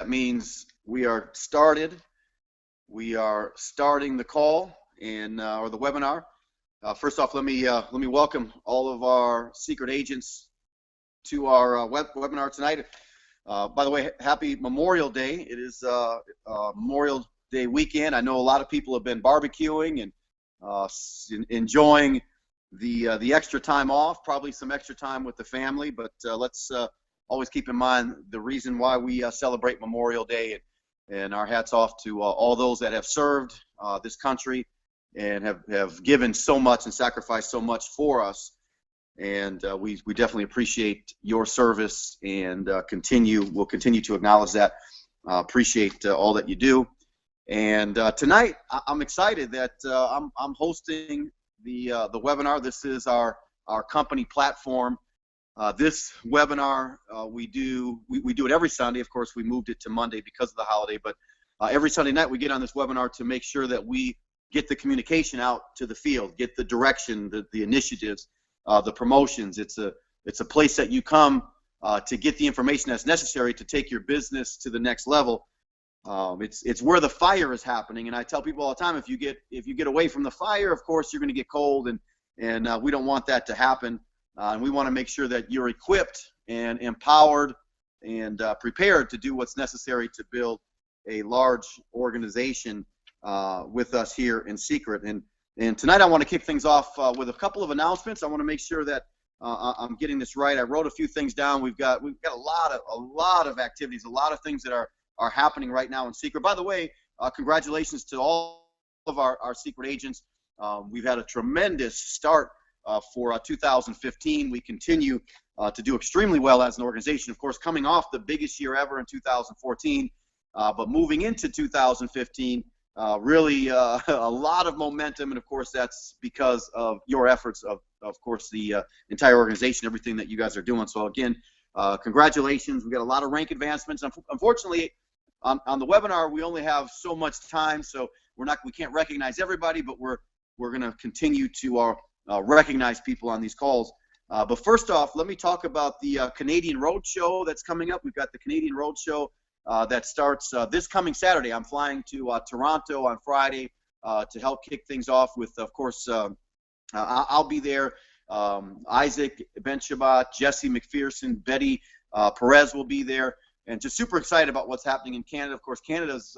means we are started. We are starting the call and or the webinar. First off, let me welcome all of our secret agents to our webinar tonight. By the way, happy Memorial Day. It is Memorial Day weekend. I know a lot of people have been barbecuing and enjoying the extra time off, probably some extra time with the family, but let's always keep in mind the reason why we celebrate Memorial Day, and our hats off to all those that have served this country and have given so much and sacrificed so much for us. And we definitely appreciate your service, and we'll continue to acknowledge that. Appreciate all that you do. And tonight I'm excited that I'm hosting the webinar. This is our company platform. This webinar we do it every Sunday. Of course, we moved it to Monday because of the holiday, but every Sunday night we get on this webinar to make sure that we get the communication out to the field, get the direction, the initiatives, the promotions. It's a place that you come to get the information that's necessary to take your business to the next level. It's where the fire is happening, and I tell people all the time, if you get away from the fire, of course you're going to get cold, and we don't want that to happen. And we want to make sure that you're equipped and empowered and prepared to do what's necessary to build a large organization with us here in secret. And tonight I want to kick things off with a couple of announcements. I want to make sure that I'm getting this right. I wrote a few things down. We've got a lot of activities, a lot of things that are happening right now in secret. By the way, congratulations to all of our secret agents. We've had a tremendous start for 2015. We continue to do extremely well as an organization, of course, coming off the biggest year ever in 2014, but moving into 2015, really a lot of momentum, and of course that's because of your efforts, of course the entire organization, everything that you guys are doing. So again, congratulations. We got a lot of rank advancements. Unfortunately, on the webinar we only have so much time, so we can't recognize everybody, but we're going to continue to recognize people on these calls. But first off, let me talk about the Canadian Roadshow that's coming up. We've got the Canadian Roadshow that starts this coming Saturday. I'm flying to Toronto on Friday to help kick things off with, of course, I'll be there. Isaac Ben-Shabbat, Jesse McPherson, Betty Perez will be there, and just super excited about what's happening in Canada. Of course, Canada's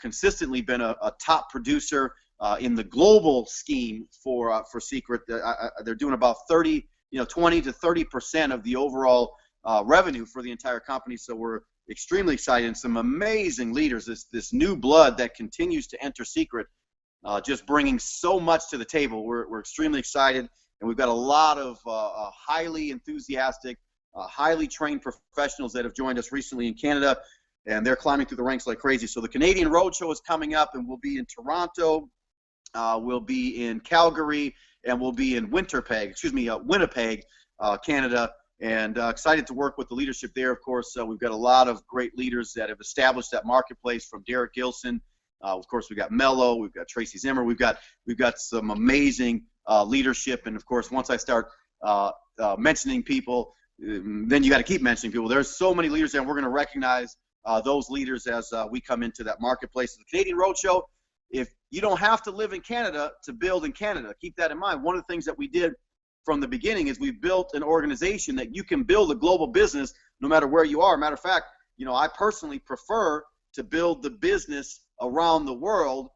consistently been a top producer in the global scheme for secret. They're doing about 20 to 30% of the overall revenue for the entire company. So we're extremely excited, and some amazing leaders. This new blood that continues to enter secret, just bringing so much to the table. We're extremely excited, and we've got a lot of highly enthusiastic, highly trained professionals that have joined us recently in Canada, and they're climbing through the ranks like crazy. So the Canadian Roadshow is coming up, and we'll be in Toronto. We'll be in Calgary, and we'll be in Winnipeg, Canada, and excited to work with the leadership there. Of course, we've got a lot of great leaders that have established that marketplace, from Derek Gilson. Of course, we've got Mello, we've got Tracy Zimmer, we've got some amazing leadership. And of course, once I start mentioning people, then you got to keep mentioning people. There's so many leaders there, and we're going to recognize those leaders as we come into that marketplace. The Canadian Roadshow, if you don't have to live in Canada to build in Canada, keep that in mind. One of the things that we did from the beginning is we built an organization that you can build a global business no matter where you are. Matter of fact, I personally prefer to build the business around the world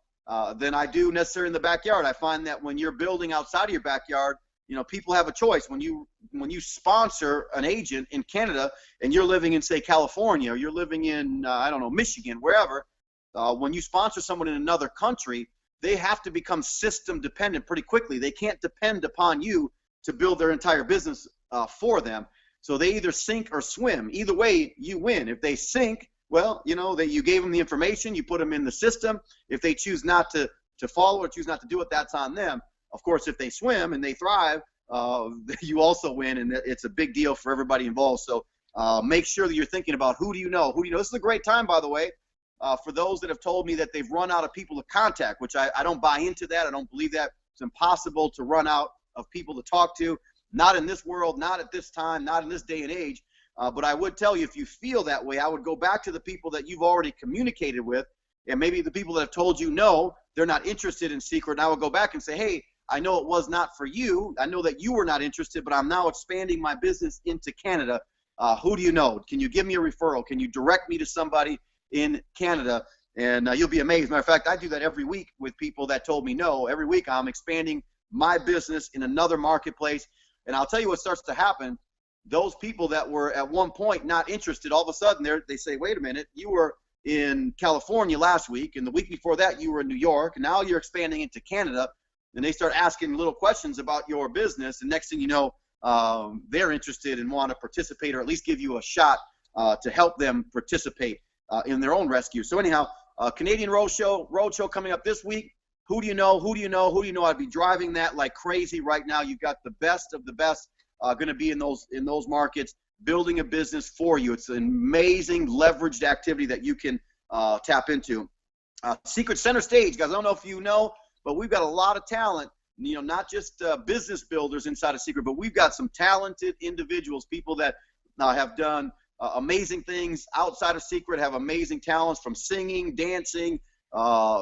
than I do necessarily in the backyard. I find that when you're building outside of your backyard, people have a choice. When you sponsor an agent in Canada and you're living in, say, California, or you're living in, I don't know, Michigan, wherever, when you sponsor someone in another country, they have to become system dependent pretty quickly. They can't depend upon you to build their entire business for them. So they either sink or swim. Either way, you win. If they sink, well, that you gave them the information, you put them in the system. If they choose not to follow or choose not to do it, that's on them. Of course, if they swim and they thrive, you also win, and it's a big deal for everybody involved. So make sure that you're thinking about who do you know. This is a great time, by the way, for those that have told me that they've run out of people to contact, which I don't buy into that. I don't believe that. It's impossible to run out of people to talk to. Not in this world, not at this time, not in this day and age. But I would tell you, if you feel that way, I would go back to the people that you've already communicated with, and maybe the people that have told you no, they're not interested in secret. And I would go back and say, hey, I know it was not for you. I know that you were not interested, but I'm now expanding my business into Canada. Who do you know? Can you give me a referral? Can you direct me to somebody in Canada? And you'll be amazed. Matter of fact, I do that every week with people that told me no. Every week I'm expanding my business in another marketplace. And I'll tell you what starts to happen. Those people that were at one point not interested, all of a sudden they say, wait a minute, you were in California last week, and the week before that you were in New York, and now you're expanding into Canada. And they start asking little questions about your business, and next thing you know, they're interested and want to participate, or at least give you a shot to help them participate in their own rescue. So anyhow, Canadian Roadshow coming up this week. Who do you know? Who do you know? Who do you know? I'd be driving that like crazy right now. You've got the best of the best going to be in those markets, building a business for you. It's an amazing leveraged activity that you can tap into. Secret center stage, guys. I don't know if you know, but we've got a lot of talent. You know, not just business builders inside of Secret, but we've got some talented individuals, people that have done amazing things outside of Secret, have amazing talents from singing, dancing,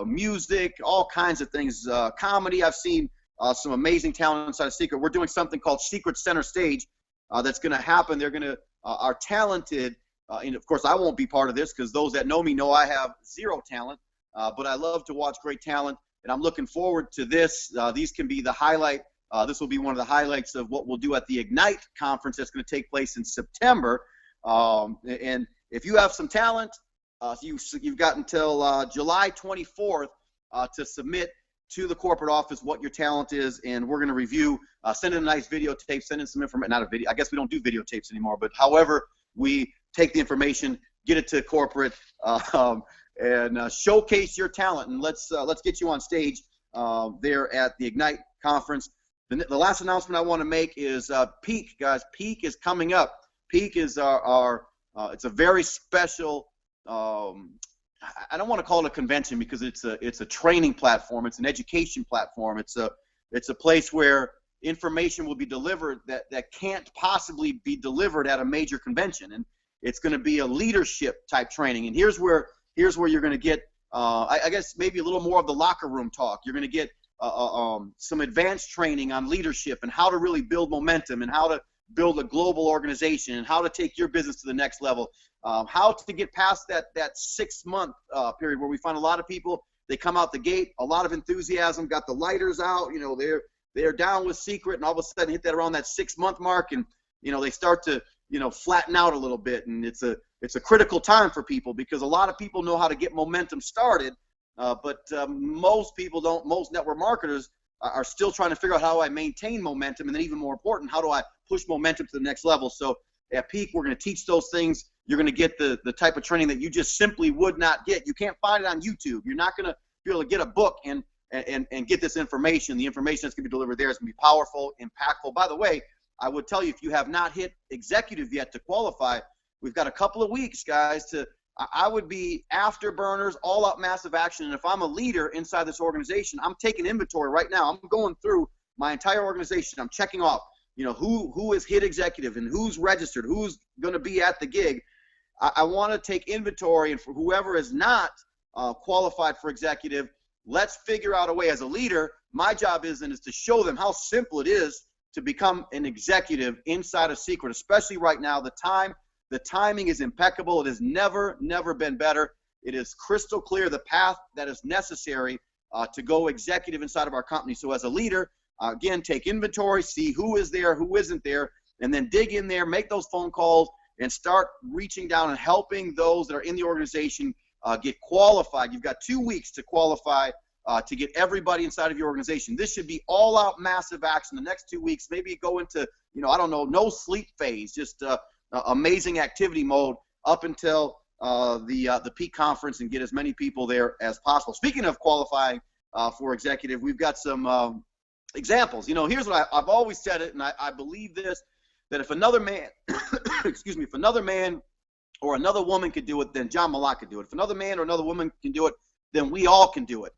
music, all kinds of things, comedy. I've seen some amazing talent inside of Secret. We're doing something called Secret Center Stage that's going to happen. They're going to are talented, and of course I won't be part of this because those that know me know I have zero talent, but I love to watch great talent, and I'm looking forward to this. These can be the highlight. This will be one of the highlights of what we'll do at the Ignite conference that's going to take place in September. And if you have some talent, you've got until July 24th to submit to the corporate office what your talent is, and we're going to review, send in a nice videotape, send in some information, not a video, I guess we don't do videotapes anymore, but however we take the information, get it to corporate, and showcase your talent, and let's get you on stage there at the Ignite conference. The last announcement I want to make is Peak, guys. Peak is coming up. Peak is our it's a very special, I don't want to call it a convention because it's a training platform. It's an education platform. It's a place where information will be delivered that can't possibly be delivered at a major convention. And it's going to be a leadership type training. And here's where you're going to get, I guess maybe a little more of the locker room talk. You're going to get some advanced training on leadership and how to really build momentum and how to build a global organization and how to take your business to the next level. How to get past that 6-month period where we find a lot of people, they come out the gate, a lot of enthusiasm, got the lighters out, you know, they're down with Secret, and all of a sudden hit that around that 6-month mark, and you know they start to flatten out a little bit, and it's a critical time for people because a lot of people know how to get momentum started, but most people don't. Most network marketers are still trying to figure out how do I maintain momentum, and then even more important, how do I push momentum to the next level. So at Peak, we're going to teach those things. You're going to get the type of training that you just simply would not get. You can't find it on YouTube. You're not going to be able to get a book and get this information. The information that's going to be delivered there is going to be powerful, impactful. By the way, I would tell you, if you have not hit executive yet to qualify, we've got a couple of weeks, guys, I would be afterburners, all out massive action. And if I'm a leader inside this organization, I'm taking inventory right now. I'm going through my entire organization. I'm checking off, who is hit executive and who's registered, who's going to be at the gig. I want to take inventory, and for whoever is not qualified for executive, let's figure out a way. As a leader, my job is to show them how simple it is to become an executive inside of Secret, especially right now. The timing is impeccable. It has never been better. It is crystal clear the path that is necessary to go executive inside of our company. So as a leader, again, take inventory, see who is there, who isn't there, and then dig in there, make those phone calls, and start reaching down and helping those that are in the organization get qualified. You've got 2 weeks to qualify to get everybody inside of your organization. This should be all-out massive action the next 2 weeks. Maybe go into, I don't know, no sleep phase, just amazing activity mode up until the Peak conference and get as many people there as possible. Speaking of qualifying for executive, we've got some examples. Here's what I've always said it, and I believe this, that if another man, if another man or another woman could do it, then John Malott could do it. If another man or another woman can do it, then we all can do it.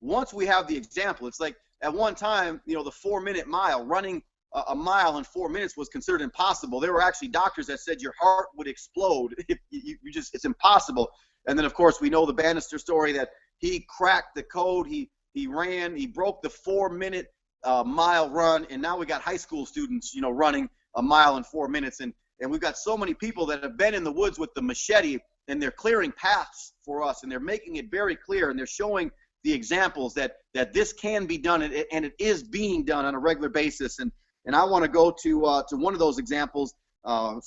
Once we have the example, it's like at one time, the 4-minute mile, running a mile in 4 minutes was considered impossible. There were actually doctors that said your heart would explode if you just, it's impossible. And then, of course, we know the Bannister story that he cracked the code. He ran, he broke the 4-minute mile run, and now we got high school students, running a mile in 4 minutes. And we've got so many people that have been in the woods with the machete, and they're clearing paths for us, and they're making it very clear, and they're showing the examples that this can be done, and it is being done on a regular basis. And I want to go to one of those examples.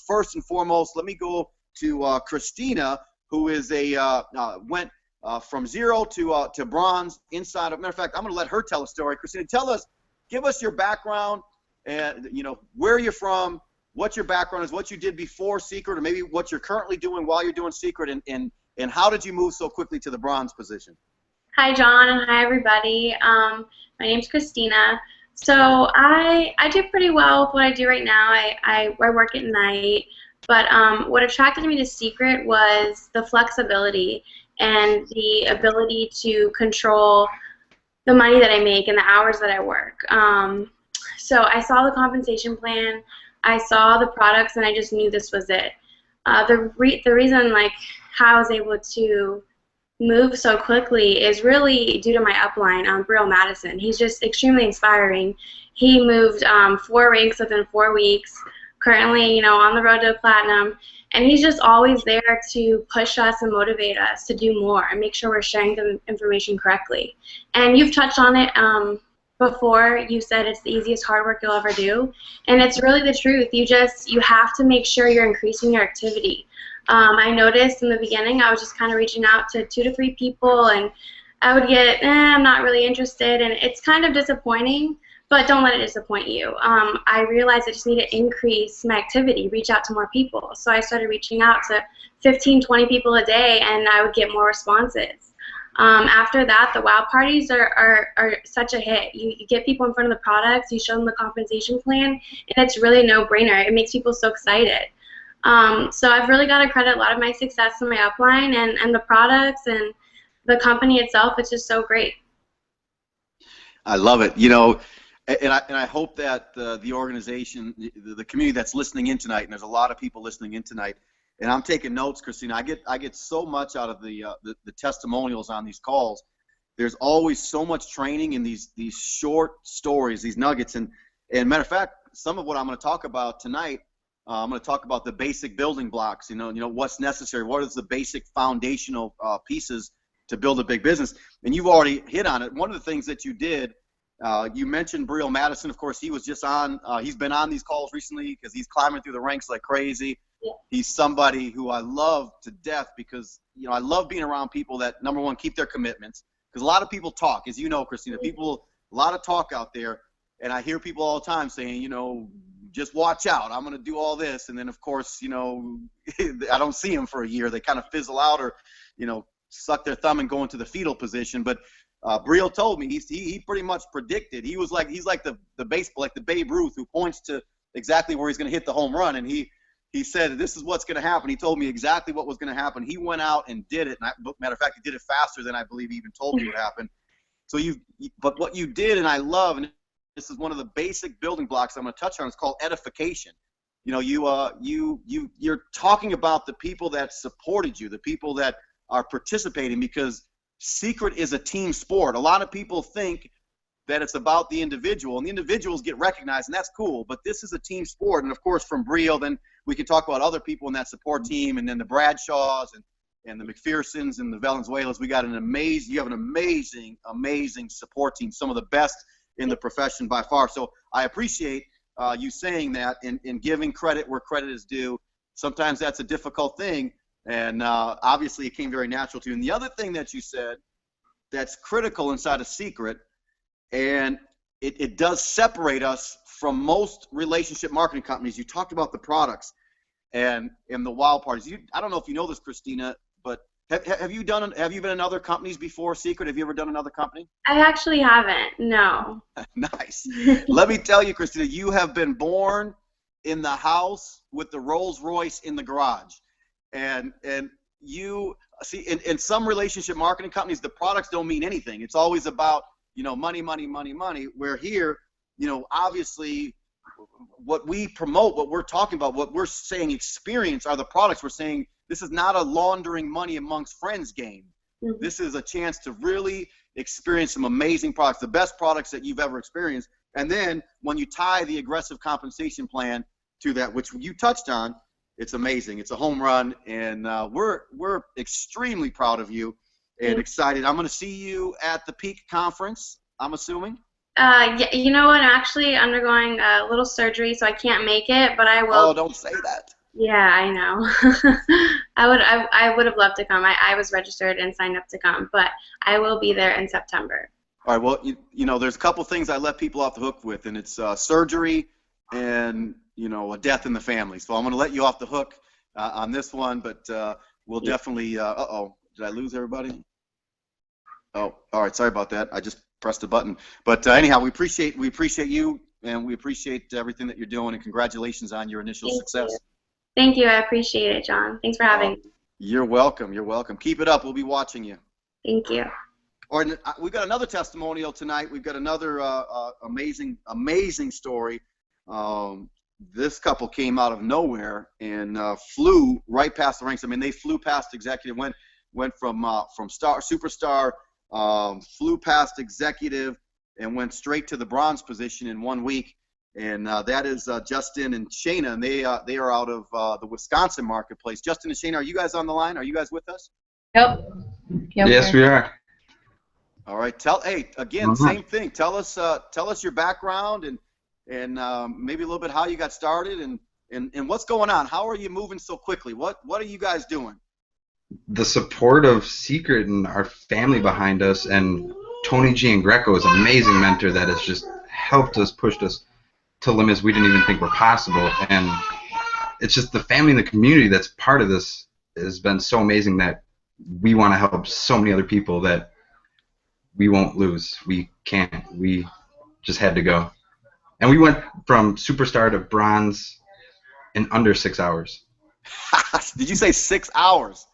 First and foremost, let me go to Christina, who is went from 0 to bronze inside of. Matter of fact, I'm going to let her tell a story. Christina, give us your background, and where you're from, what your background is, what you did before Secret, or maybe what you're currently doing while you're doing Secret, and how did you move so quickly to the bronze position? Hi, John, and hi, everybody. My name's Christina. So I do pretty well with what I do right now. I work at night, but what attracted me to Secret was the flexibility and the ability to control the money that I make and the hours that I work. So I saw the compensation plan, I saw the products, and I just knew this was it. The reason how I was able to move so quickly is really due to my upline, Brill Madison. He's just extremely inspiring. He moved 4 ranks within 4 weeks, currently on the road to platinum, and he's just always there to push us and motivate us to do more and make sure we're sharing the information correctly. And you've touched on it before. You said it's the easiest hard work you'll ever do, and it's really the truth. You have to make sure you're increasing your activity. I noticed in the beginning I was just kind of reaching out to 2 to 3 people, and I would get, I'm not really interested, and it's kind of disappointing, but don't let it disappoint you. I realized I just need to increase my activity, reach out to more people. So I started reaching out to 15, 20 people a day, and I would get more responses. After that, the wow parties are such a hit. You get people in front of the products, you show them the compensation plan, and it's really a no-brainer. It makes people so excited. So I've really got to credit a lot of my success to my upline and the products and the company itself. It's just so great. I love it. And I hope that the organization, the community that's listening in tonight, and there's a lot of people listening in tonight, and I'm taking notes, Christina. I get so much out of the testimonials on these calls. There's always so much training in these short stories, these nuggets, and matter of fact, some of what I'm going to talk about tonight. I'm going to talk about the basic building blocks, what's necessary, what is the basic foundational pieces to build a big business. And you've already hit on it. One of the things that you did, you mentioned Brill Madison. Of course, he was just on, he's been on these calls recently because he's climbing through the ranks like crazy. Yeah. He's somebody who I love to death because, I love being around people that, number one, keep their commitments. Because a lot of people talk, as you know, Christina, a lot of talk out there. And I hear people all the time saying, just watch out, I'm going to do all this. And then, of course, I don't see them for a year. They kind of fizzle out or, suck their thumb and go into the fetal position. But Brill told me he pretty much predicted. He's like the baseball, like the Babe Ruth, who points to exactly where he's going to hit the home run. And he said, this is what's going to happen. He told me exactly what was going to happen. He went out and did it. And matter of fact, he did it faster than I believe he even told me what happened. So but what you did, and I love, and this is one of the basic building blocks I'm going to touch on. It's called edification. You're talking about the people that supported you, the people that are participating, because Secret is a team sport. A lot of people think that it's about the individual, and the individuals get recognized, and that's cool. But this is a team sport, and of course, from Brill, then we can talk about other people in that support team, and then the Bradshaws and the McPhersons and the Valenzuelas. You have an amazing support team, some of the best in the profession by far. So I appreciate you saying that and giving credit where credit is due. Sometimes that's a difficult thing, and obviously it came very natural to you. And the other thing that you said that's critical inside of Secret, and it does separate us from most relationship marketing companies. You talked about the products and the wow parties. I don't know if you know this, Christina, but have you been in other companies before Secret? Have you ever done another company? I actually haven't, no. Nice. Let me tell you, Christina, you have been born in the house with the Rolls Royce in the garage. And you see, in some relationship marketing companies, the products don't mean anything. It's always about, money, money, money, money. Where here, obviously what we promote, what we're talking about, what we're saying experience are the products. We're saying this is not a laundering money amongst friends game. Mhm. This is a chance to really experience some amazing products, the best products that you've ever experienced. And then when you tie the aggressive compensation plan to that, which you touched on, it's amazing. It's a home run, and we're extremely proud of you and excited. I'm going to see you at the Peak Conference, I'm assuming. Yeah, you know what? I'm actually undergoing a little surgery, so I can't make it, but I will. Oh, don't say that. Yeah, I know. I would have loved to come. I was registered and signed up to come, but I will be there in September. All right. Well, you know, there's a couple things I let people off the hook with, and it's surgery and a death in the family. So I'm going to let you off the hook on this one, but we'll definitely. Uh-oh, did I lose everybody? Oh, all right. Sorry about that. I just pressed a button. But anyhow, we appreciate you, and we appreciate everything that you're doing, and congratulations on your initial success. You. Thank you. I appreciate it, John. Thanks for having me. You're welcome. You're welcome. Keep it up. We'll be watching you. Thank you. All right, we've got another testimonial tonight. We've got another amazing story. This couple came out of nowhere and flew right past the ranks. I mean, they flew past executive, went from superstar, flew past executive, and went straight to the bronze position in 1 week. And that is Justin and Shayna, and they are out of the Wisconsin marketplace. Justin and Shayna, are you guys on the line? Are you guys with us? Yep. Yes, we are. All right. Same thing. Tell us your background and maybe a little bit how you got started and what's going on. How are you moving so quickly? What are you guys doing? The support of Secret and our family behind us, and Tony G and Greco is an amazing mentor that has just helped us, pushed us to limits we didn't even think were possible. And it's just the family and the community that's part of this has been so amazing that we want to help so many other people that we won't lose. We can't. We just had to go. And we went from superstar to bronze in under 6 hours. Did you say 6 hours?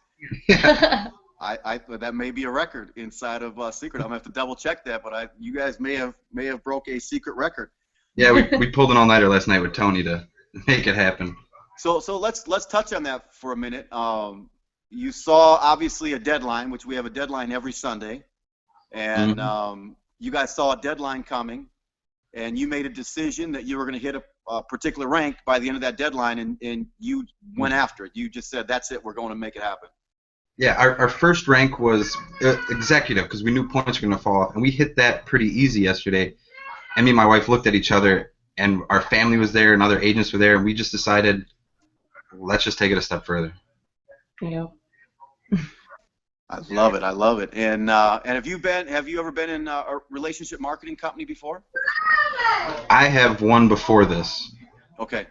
Yeah. That may be a record inside of Secret. I'm gonna have to double check that, but you guys may have broke a secret record. Yeah, we pulled an all-nighter last night with Tony to make it happen. So let's touch on that for a minute. You saw obviously a deadline, which we have a deadline every Sunday, and you guys saw a deadline coming, and you made a decision that you were going to hit a particular rank by the end of that deadline, and you went after it. You just said, that's it, we're going to make it happen. Yeah, our first rank was executive because we knew points were going to fall off, and we hit that pretty easy yesterday. And me and my wife looked at each other, and our family was there, and other agents were there, and we just decided, let's just take it a step further. Yeah. I love it. I love it. And have you ever been in a relationship marketing company before? I have one before this. Okay.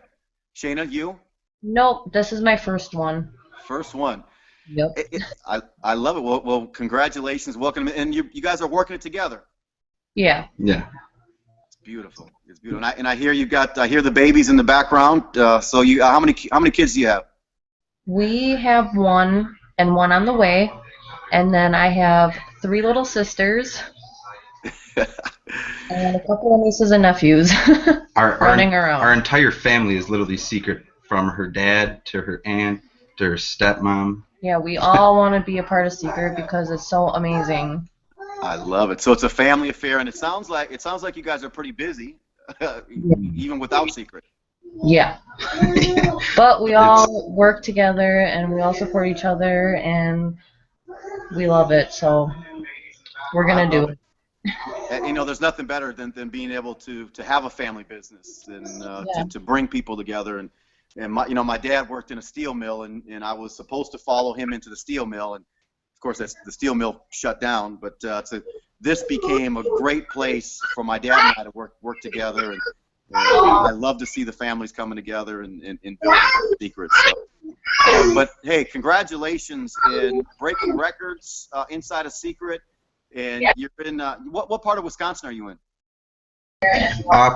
Shayna, you? Nope, this is my first one. First one. Yep. I love it. Well, congratulations. Welcome. And you guys are working it together. Yeah. Yeah. It's beautiful. It's beautiful. And I hear I hear the babies in the background. So you, how many kids do you have? We have one and one on the way, and then I have 3 little sisters and a couple of nieces and nephews running around. Our entire family is literally Secret, from her dad to her aunt to her stepmom. Yeah, we all want to be a part of Secret because it's so amazing. I love it. So it's a family affair, and it sounds like you guys are pretty busy, even without Secret. Yeah. But we all work together, and we all support each other, and we love it, so we're going to do it. And, there's nothing better than being able to have a family business and to bring people together. And my dad worked in a steel mill, and I was supposed to follow him into the steel mill, and of course the steel mill shut down. But this became a great place for my dad and I to work together, and I love to see the families coming together and building Secrets. So, but hey, congratulations in breaking records inside a Secret. And you're in what part of Wisconsin are you in?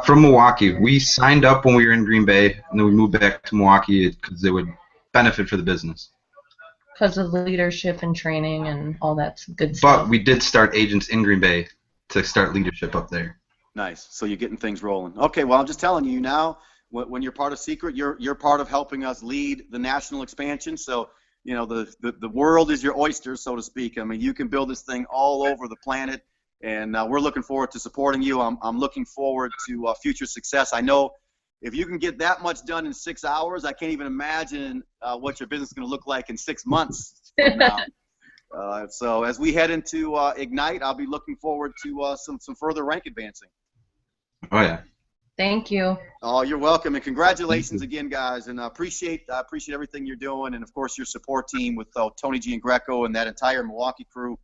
From Milwaukee. We signed up when we were in Green Bay, and then we moved back to Milwaukee because it would benefit for the business. Because of leadership and training and all that good stuff. But we did start agents in Green Bay to start leadership up there. Nice. So you're getting things rolling. Okay, well, I'm just telling you now, when you're part of Secret, you're part of helping us lead the national expansion. So, you know, the world is your oyster, so to speak. I mean, you can build this thing all over the planet, and we're looking forward to supporting you. I'm looking forward to future success. I know if you can get that much done in 6 hours, I can't even imagine what your business is going to look like in 6 months from now. So as we head into Ignite, I'll be looking forward to some further rank advancing. Oh yeah. Thank you. Oh, you're welcome, and congratulations again, guys. And I appreciate everything you're doing, and of course your support team with Tony G and Greco and that entire Milwaukee crew.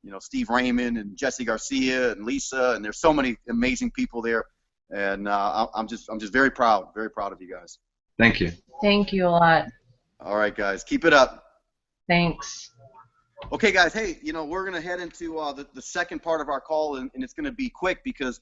You know, Steve Raymond and Jesse Garcia and Lisa, and there's so many amazing people there. And I'm just very proud of you guys. Thank you. Thank you a lot. All right, guys, keep it up. Thanks. Okay, guys. Hey, you know, we're gonna head into the second part of our call, and it's gonna be quick because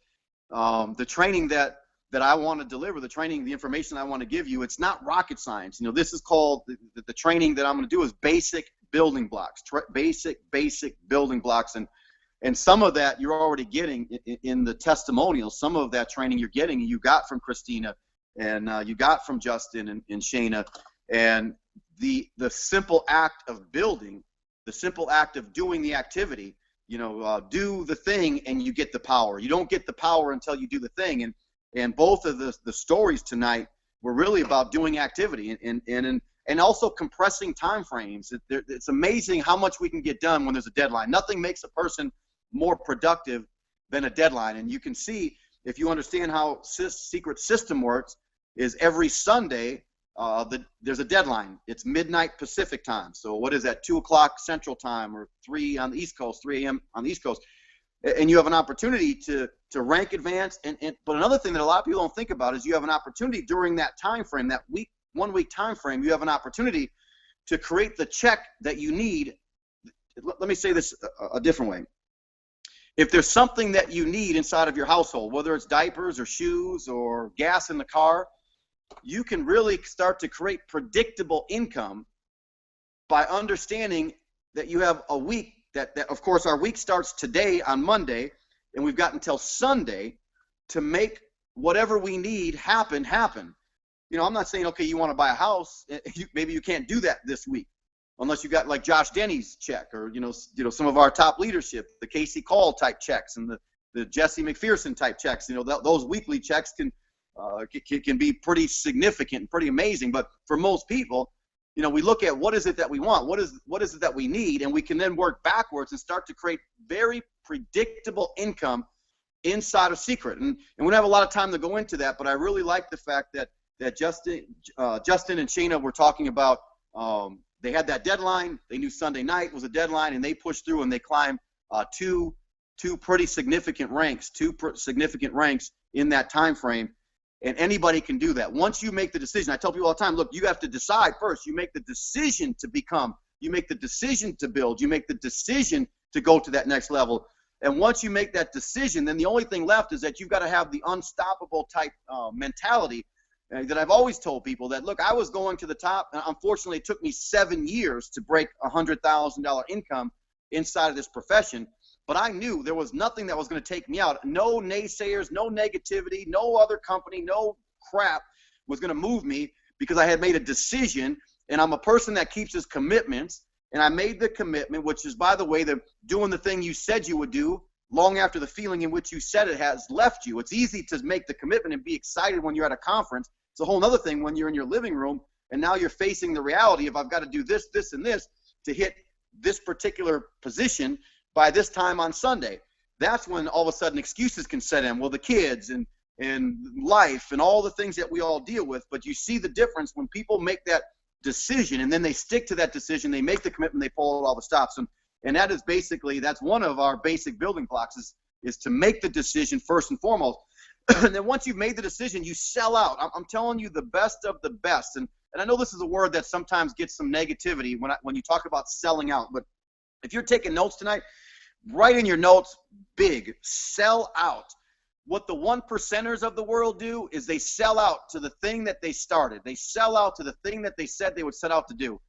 the training that I want to deliver, the information I want to give you, it's not rocket science. You know, this is called the training that I'm going to do is basic building blocks, basic building blocks, and some of that you're already getting in the testimonials. Some of that training you're getting, you got from Christina, and you got from Justin and Shayna, and the simple act of building, the simple act of doing the activity. You know, do the thing and you get the power. You don't get the power until you do the thing. And both of the stories tonight were really about doing activity and also compressing time frames. It's amazing how much we can get done when there's a deadline. Nothing makes a person more productive than a deadline. And you can see, if you understand how Secret System works, is every Sunday there's a deadline. It's midnight Pacific time. So what is that, 2 o'clock Central time, or 3 on the East Coast, 3 a.m. on the East Coast. And you have an opportunity to rank advance. But another thing that a lot of people don't think about is you have an opportunity during that time frame, that 1 week time frame, you have an opportunity to create the check that you need. Let me say this a different way. If there's something that you need inside of your household, whether it's diapers or shoes or gas in the car, you can really start to create predictable income by understanding that you have a week that of course our week starts today on Monday, and we've got until Sunday to make whatever we need happen. You know, I'm not saying, okay, you want to buy a house, maybe you can't do that this week unless you got like Josh Denny's check, or you know some of our top leadership, the Casey Call type checks and the Jesse McPherson type checks. You know, those weekly checks can be pretty significant and pretty amazing. But for most people, you know, we look at what is it that we want, what is it that we need, and we can then work backwards and start to create very predictable income inside of Secret. And we don't have a lot of time to go into that, but I really like the fact that Justin and Shayna were talking about. They had that deadline. They knew Sunday night was a deadline, and they pushed through and they climbed two pretty significant ranks, significant ranks in that time frame. And anybody can do that. Once you make the decision, I tell people all the time, look, you have to decide first. You make the decision to become. You make the decision to build. You make the decision to go to that next level. And once you make that decision, then the only thing left is that you've got to have the unstoppable type mentality that I've always told people that, look, I was going to the top, and unfortunately it took me 7 years to break $100,000 income inside of this profession. But I knew there was nothing that was going to take me out. No naysayers, no negativity, no other company, no crap was going to move me, because I had made a decision, and I'm a person that keeps his commitments. And I made the commitment, which is, by the way, doing the thing you said you would do long after the feeling in which you said it has left you. It's easy to make the commitment and be excited when you're at a conference. It's a whole other thing when you're in your living room and now you're facing the reality of, I've got to do this, this, and this to hit this particular position by this time on Sunday. That's when all of a sudden excuses can set in. Well, the kids and life and all the things that we all deal with. But you see the difference when people make that decision and then they stick to that decision, they make the commitment, they pull all the stops. And that is basically, that's one of our basic building blocks is to make the decision first and foremost. And then once you've made the decision, you sell out. I'm telling you, the best of the best. And I know this is a word that sometimes gets some negativity when you talk about selling out. But if you're taking notes tonight, write in your notes big, sell out. What the 1%ers of the world do is they sell out to the thing that they started. They sell out to the thing that they said they would set out to do.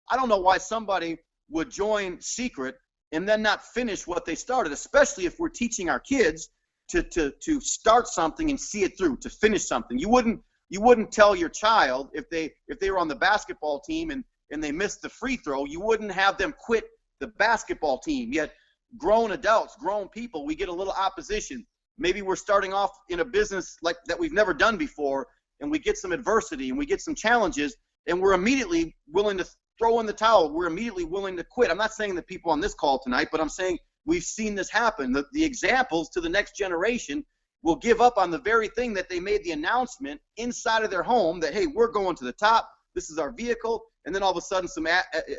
I don't know why somebody would join Secret and then not finish what they started, especially if we're teaching our kids to start something and see it through, to finish something. You wouldn't tell your child if they were on the basketball team and they missed the free throw, you wouldn't have them quit the basketball team. Yet grown adults, grown people, we get a little opposition. Maybe we're starting off in a business like that we've never done before, and we get some adversity and we get some challenges, and we're immediately willing to throw in the towel. We're immediately willing to quit. I'm not saying that people on this call tonight, but I'm saying we've seen this happen. The examples to the next generation will give up on the very thing that they made the announcement inside of their home that, hey, we're going to the top. This is our vehicle. And then all of a sudden some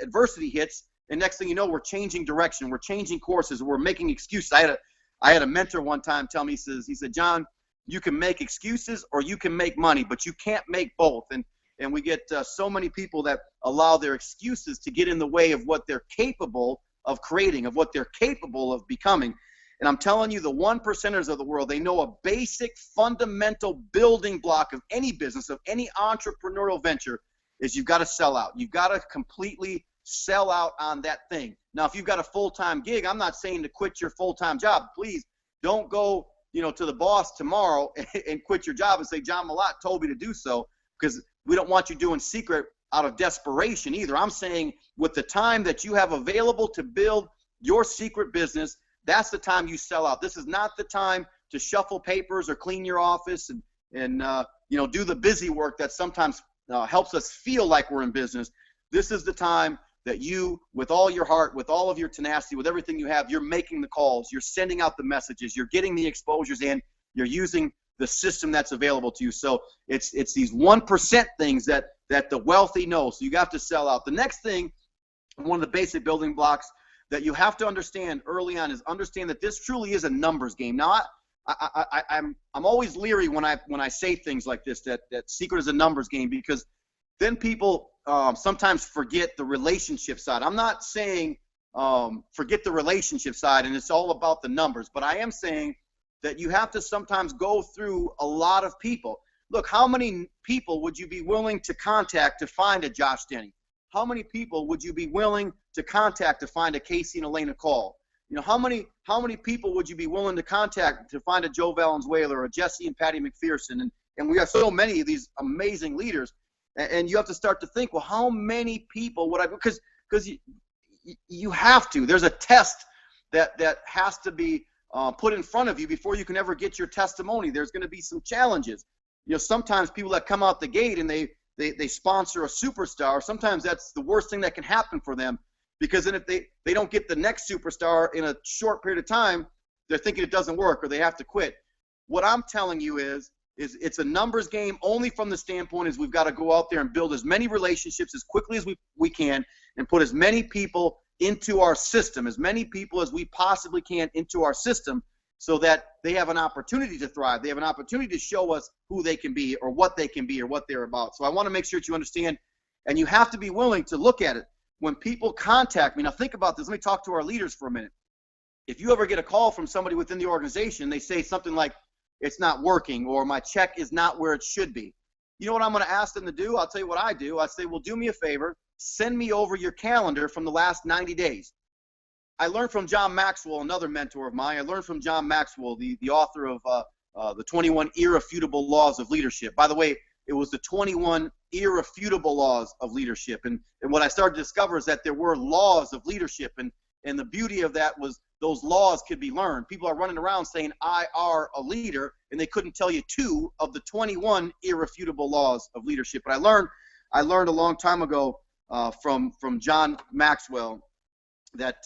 adversity hits, and next thing you know, we're changing direction. We're changing courses. We're making excuses. I had a mentor one time tell me, he said, John, you can make excuses or you can make money, but you can't make both. And we get so many people that allow their excuses to get in the way of what they're capable of creating, of what they're capable of becoming. And I'm telling you, the 1%ers of the world, they know a basic fundamental building block of any business, of any entrepreneurial venture, is you've got to sell out. You've got to completely sell out on that thing. Now, if you've got a full-time gig, I'm not saying to quit your full-time job. Please don't go, to the boss tomorrow and quit your job and say, John Malott told me to do so, because we don't want you doing secret out of desperation either. I'm saying with the time that you have available to build your secret business, that's the time you sell out. This is not the time to shuffle papers or clean your office and do the busy work that sometimes helps us feel like we're in business. This is the time that you, with all your heart, with all of your tenacity, with everything you have, you're making the calls, you're sending out the messages, you're getting the exposures in, you're using the system that's available to you. So it's these 1% things that the wealthy know. So you have to sell out. The next thing, one of the basic building blocks that you have to understand early on, is understand that this truly is a numbers game. Now, I'm always leery when I say things like this, that secret is a numbers game, because then people sometimes forget the relationship side. I'm not saying forget the relationship side and it's all about the numbers, but I am saying that you have to sometimes go through a lot of people. Look, how many people would you be willing to contact to find a Josh Denne? How many people would you be willing to contact to find a Casey and Elena Call? How many people would you be willing to contact to find a Joe Valenzuela or a Jesse and Patty McPherson? And we have so many of these amazing leaders. And you have to start to think, well, how many people would I, because you have to. There's a test that has to be put in front of you before you can ever get your testimony. There's going to be some challenges. Sometimes people that come out the gate and they sponsor a superstar, sometimes that's the worst thing that can happen for them, because then if they don't get the next superstar in a short period of time, they're thinking it doesn't work or they have to quit. What I'm telling you is it's a numbers game, only from the standpoint is we've got to go out there and build as many relationships as quickly as we can, and put as many people into our system, as many people as we possibly can into our system, so that they have an opportunity to thrive. They have an opportunity to show us who they can be or what they can be or what they're about. So I want to make sure that you understand, and you have to be willing to look at it. When people contact me, now think about this. Let me talk to our leaders for a minute. If you ever get a call from somebody within the organization, they say something like, it's not working, or my check is not where it should be. You know what I'm going to ask them to do? I'll tell you what I do. I say, well, do me a favor. Send me over your calendar from the last 90 days. I learned from John Maxwell, another mentor of mine. I learned from John Maxwell, the author of the 21 Irrefutable Laws of Leadership. By the way, it was the 21 Irrefutable Laws of Leadership. And what I started to discover is that there were laws of leadership. And the beauty of that was those laws could be learned. People are running around saying, I are a leader, and they couldn't tell you 2 of the 21 irrefutable laws of leadership. But I learned a long time ago from John Maxwell that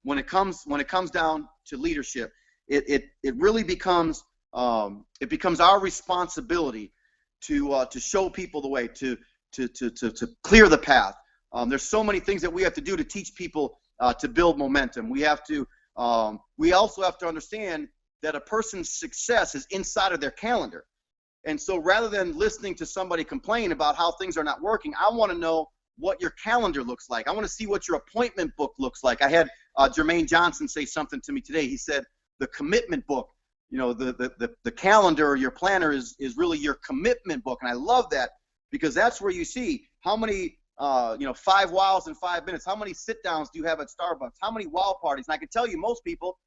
when it comes down to leadership, it really becomes our responsibility to show people the way, to clear the path. There's so many things that we have to do to teach people to build momentum. We also have to understand that a person's success is inside of their calendar. And so rather than listening to somebody complain about how things are not working, I want to know what your calendar looks like. I want to see what your appointment book looks like. I had Jermaine Johnson say something to me today. He said the commitment book, the calendar or your planner is really your commitment book. And I love that, because that's where you see how many 5 wows in 5 minutes. How many sit downs do you have at Starbucks? How many wow parties? And I can tell you, most people,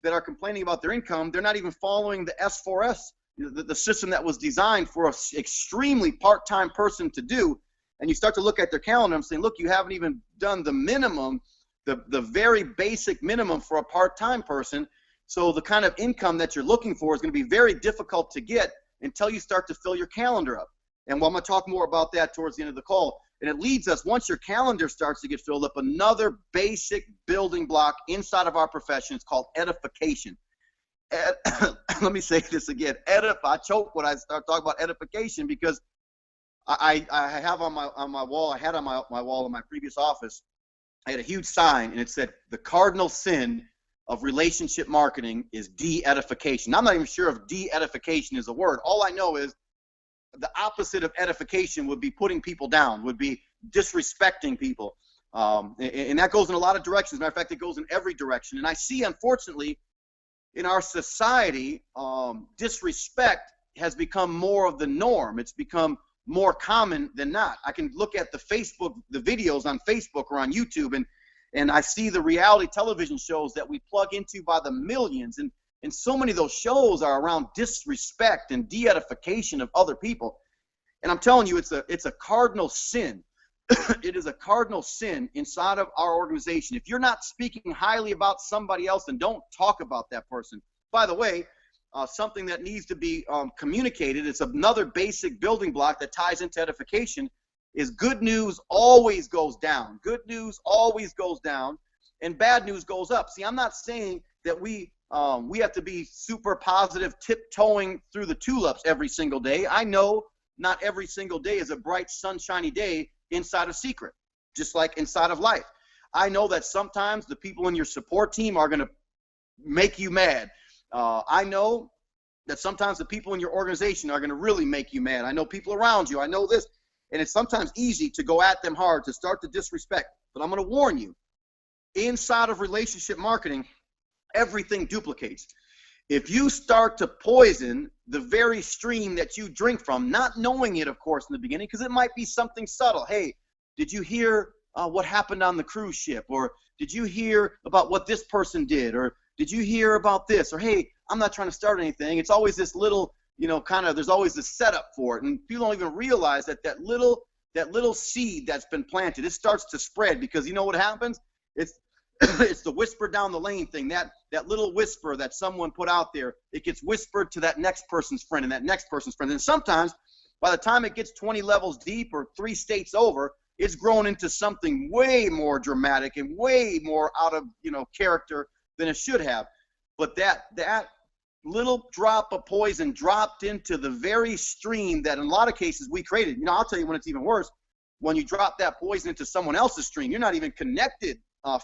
that are complaining about their income, they're not even following the S4S, the system that was designed for an extremely part-time person to do. And you start to look at their calendar and saying, look, you haven't even done the minimum, the very basic minimum for a part-time person. So the kind of income that you're looking for is going to be very difficult to get until you start to fill your calendar up. And I'm going to talk more about that towards the end of the call. And it leads us, once your calendar starts to get filled up, another basic building block inside of our profession is called edification. Let me say this again. I choke when I start talking about edification, because I have on my wall, I had on my wall in my previous office, I had a huge sign, and it said, the cardinal sin of relationship marketing is de-edification. I'm not even sure if de-edification is a word. All I know is the opposite of edification would be putting people down, would be disrespecting people. And that goes in a lot of directions. As a matter of fact, it goes in every direction. And I see, unfortunately, in our society, disrespect has become more of the norm. It's become more common than not. I can look at the videos on Facebook or on YouTube, and I see the reality television shows that we plug into by the millions. And so many of those shows are around disrespect and de-edification of other people. And I'm telling you, it's a cardinal sin. It is a cardinal sin inside of our organization. If you're not speaking highly about somebody else, then don't talk about that person. By the way, something that needs to be communicated, it's another basic building block that ties into edification, is good news always goes down. Good news always goes down, and bad news goes up. See, I'm not saying that we have to be super positive, tiptoeing through the tulips every single day. I know not every single day is a bright, sunshiny day inside of Secret, just like inside of life. I know that sometimes the people in your support team are going to make you mad. I know that sometimes the people in your organization are going to really make you mad. I know people around you. I know this. And it's sometimes easy to go at them hard, to start to disrespect. But I'm going to warn you, inside of relationship marketing, everything duplicates. If you start to poison the very stream that you drink from, not knowing it, of course, in the beginning, because it might be something subtle. Hey, did you hear what happened on the cruise ship? Or did you hear about what this person did? Or did you hear about this? Or, hey, I'm not trying to start anything. It's always this little, there's always this setup for it. And people don't even realize that little seed that's been planted, it starts to spread, because you know what happens? It's the whisper down the lane thing, that little whisper that someone put out there. It gets whispered to that next person's friend and that next person's friend. And sometimes by the time it gets 20 levels deep or 3 states over, it's grown into something way more dramatic and way more out of character than it should have. But that little drop of poison dropped into the very stream that in a lot of cases we created. I'll tell you when it's even worse. When you drop that poison into someone else's stream, you're not even connected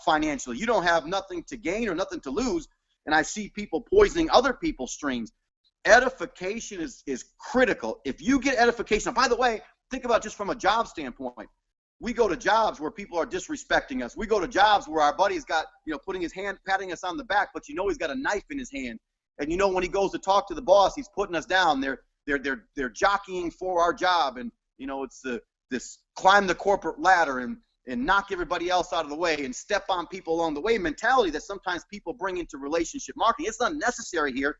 financially. You don't have nothing to gain or nothing to lose. And I see people poisoning other people's streams. Edification is critical. If you get edification, by the way, think about just from a job standpoint. We go to jobs where people are disrespecting us. We go to jobs where our buddy's got, putting his hand, patting us on the back, but he's got a knife in his hand. And when he goes to talk to the boss, he's putting us down. They're jockeying for our job, and it's this climb the corporate ladder and knock everybody else out of the way and step on people along the way mentality that sometimes people bring into relationship marketing. It's unnecessary here.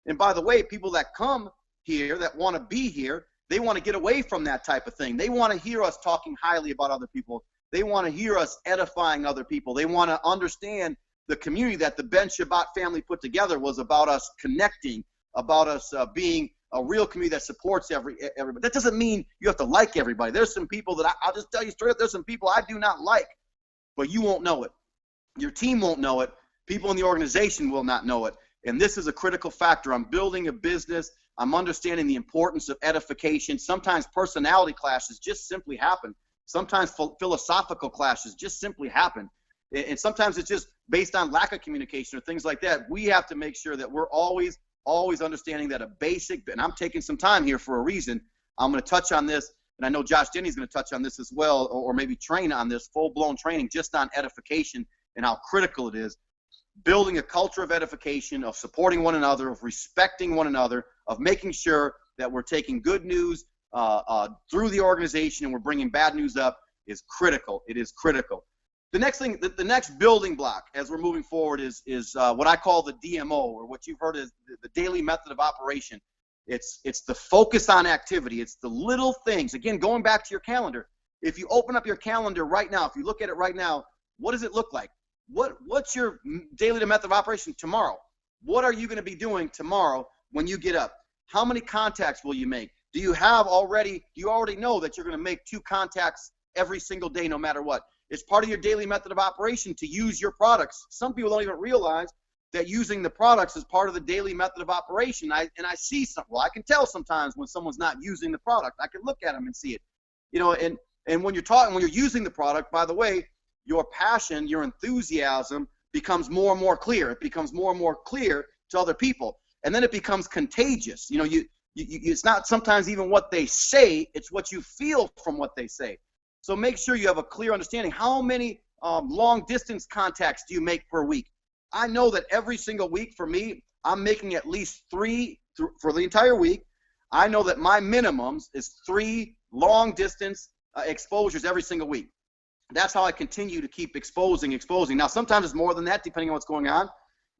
And by the way, people that come here that want to be here, they want to get away from that type of thing. They want to hear us talking highly about other people. They want to hear us edifying other people. They want to understand the community that the Ben Shabbat family put together was about us connecting, about us being a real community that supports everybody. That doesn't mean you have to like everybody. There's some people that I'll just tell you straight up, there's some people I do not like, but you won't know it. Your team won't know it. People in the organization will not know it. And this is a critical factor. I'm building a business. I'm understanding the importance of edification. Sometimes personality clashes just simply happen. Sometimes philosophical clashes just simply happen. And sometimes it's just based on lack of communication or things like that. We have to make sure that we're always understanding that a basic, and I'm taking some time here for a reason. I'm going to touch on this, and I know Josh Denny's going to touch on this as well, or maybe train on this, full-blown training just on edification and how critical it is. Building a culture of edification, of supporting one another, of respecting one another, of making sure that we're taking good news through the organization and we're bringing bad news up is critical. It is critical. The next thing, the next building block as we're moving forward is what I call the DMO, or what you've heard as the daily method of operation. It's the focus on activity. It's the little things. Again, going back to your calendar. If you open up your calendar right now, if you look at it right now, what does it look like? What's your daily method of operation tomorrow? What are you going to be doing tomorrow when you get up? How many contacts will you make? Do you already know that you're going to make 2 contacts every single day no matter what? It's part of your daily method of operation to use your products. Some people don't even realize that using the products is part of the daily method of operation. I see well, I can tell sometimes when someone's not using the product. I can look at them and see it. You know, and when you're using the product, by the way, your passion, your enthusiasm becomes more and more clear. It becomes more and more clear to other people. And then it becomes contagious. You know, it's not sometimes even what they say, it's what you feel from what they say. So make sure you have a clear understanding. How many long distance contacts do you make per week? I know that every single week for me, I'm making at least 3 for the entire week. I know that my minimums is 3 long distance exposures every single week. That's how I continue to keep exposing. Now, sometimes it's more than that, depending on what's going on.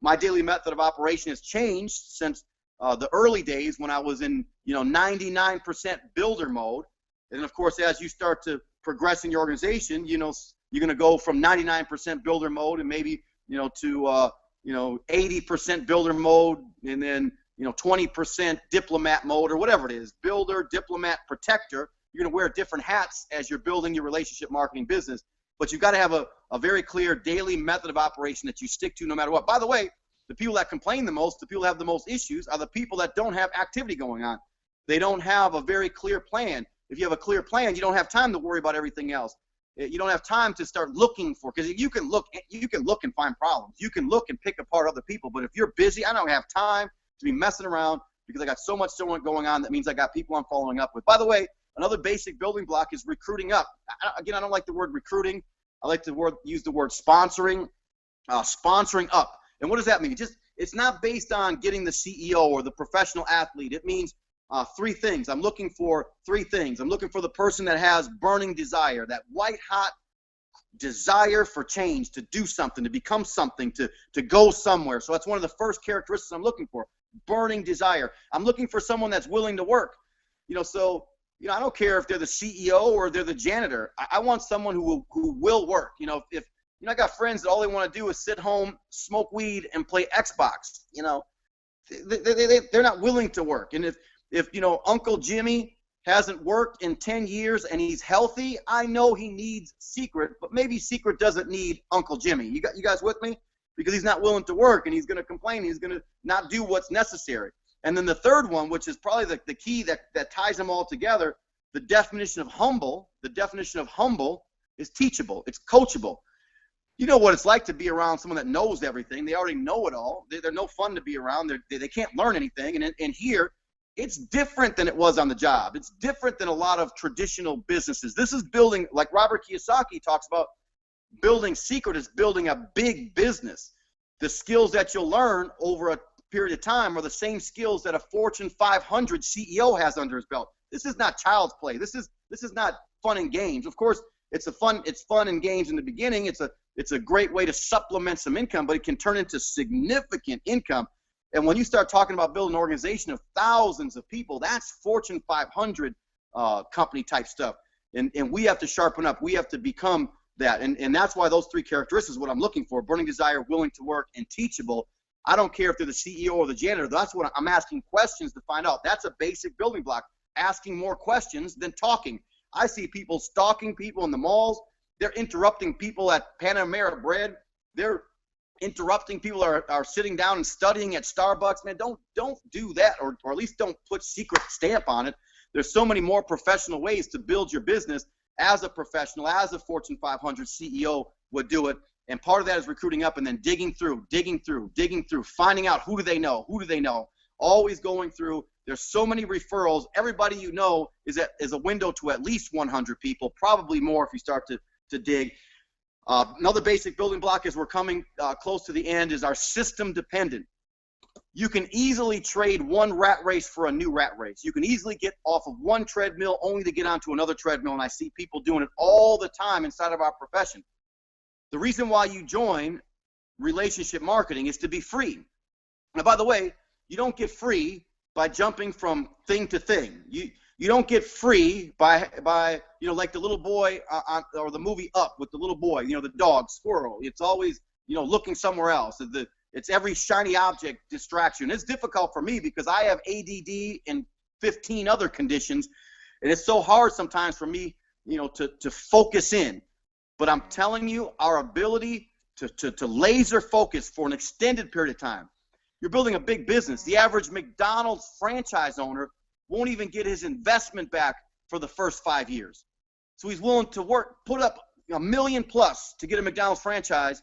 My daily method of operation has changed since the early days when I was in 99% builder mode. And of course, as you start to progress in your organization, you're going to go from 99% builder mode and maybe to 80% builder mode, and then 20% diplomat mode, or whatever it is, builder, diplomat, protector. You're going to wear different hats as you're building your relationship marketing business, but you've got to have a very clear daily method of operation that you stick to no matter what. By the way, the people that complain the most, the people that have the most issues, are the people that don't have activity going on. They don't have a very clear plan. If you have a clear plan, you don't have time to worry about everything else. You don't have time to start looking for, because you can look and find problems. You can look and pick apart other people, but if you're busy, I don't have time to be messing around because I got so much going on. That means I got people I'm following up with. By the way, another basic building block is recruiting up. Again, I don't like the word recruiting. I like to use the word sponsoring. Sponsoring up. And what does that mean? It's not based on getting the CEO or the professional athlete. It means 3 things. I'm looking for 3 things. I'm looking for the person that has burning desire, that white hot desire for change, to do something, to become something, to go somewhere. So that's one of the first characteristics I'm looking for, burning desire. I'm looking for someone that's willing to work. I don't care if they're the CEO or they're the janitor. I want someone who will work. If I got friends that all they want to do is sit home, smoke weed, and play Xbox. They're not willing to work. And if Uncle Jimmy hasn't worked in 10 years and he's healthy, I know he needs Secret, but maybe Secret doesn't need Uncle Jimmy. You guys with me? Because he's not willing to work, and he's going to complain. He's going to not do what's necessary. And then the third one, which is probably the key that ties them all together, the definition of humble is teachable. It's coachable. You know what it's like to be around someone that knows everything. They already know it all. They're no fun to be around. They can't learn anything. And here, it's different than it was on the job. It's different than a lot of traditional businesses. This is building, like Robert Kiyosaki talks about, building Secret is building a big business. The skills that you'll learn over a period of time are the same skills that a Fortune 500 CEO has under his belt. This is not child's play. This is not fun and games. Of course, it's fun and games in the beginning. It's a great way to supplement some income, but it can turn into significant income. And when you start talking about building an organization of thousands of people, that's Fortune 500 company type stuff. And we have to sharpen up. We have to become that. And that's why those 3 characteristics is what I'm looking for: burning desire, willing to work, and teachable. I don't care if they're the CEO or the janitor. That's what I'm asking questions to find out. That's a basic building block, asking more questions than talking. I see people stalking people in the malls. They're interrupting people at Panamera Bread. They're interrupting people are sitting down and studying at Starbucks. Man, don't do that, or at least don't put Secret stamp on it. There's so many more professional ways to build your business as a professional, as a Fortune 500 CEO would do it. And part of that is recruiting up and then digging through, finding out who do they know, always going through. There's so many referrals. Everybody you know is a window to at least 100 people, probably more if you start to dig. Another basic building block as we're coming close to the end is our system dependent. You can easily trade one rat race for a new rat race. You can easily get off of one treadmill only to get onto another treadmill, and I see people doing it all the time inside of our profession. The reason why you join relationship marketing is to be free. Now, by the way, you don't get free by jumping from thing to thing. You don't get free by like the little boy or the movie Up with the little boy, the dog, squirrel. It's always, looking somewhere else. It's every shiny object distraction. It's difficult for me because I have ADD and 15 other conditions, and it's so hard sometimes for me, to focus in. But I'm telling you, our ability to laser focus for an extended period of time. You're building a big business. The average McDonald's franchise owner won't even get his investment back for the first 5 years. So he's willing to put up $1 million plus to get a McDonald's franchise,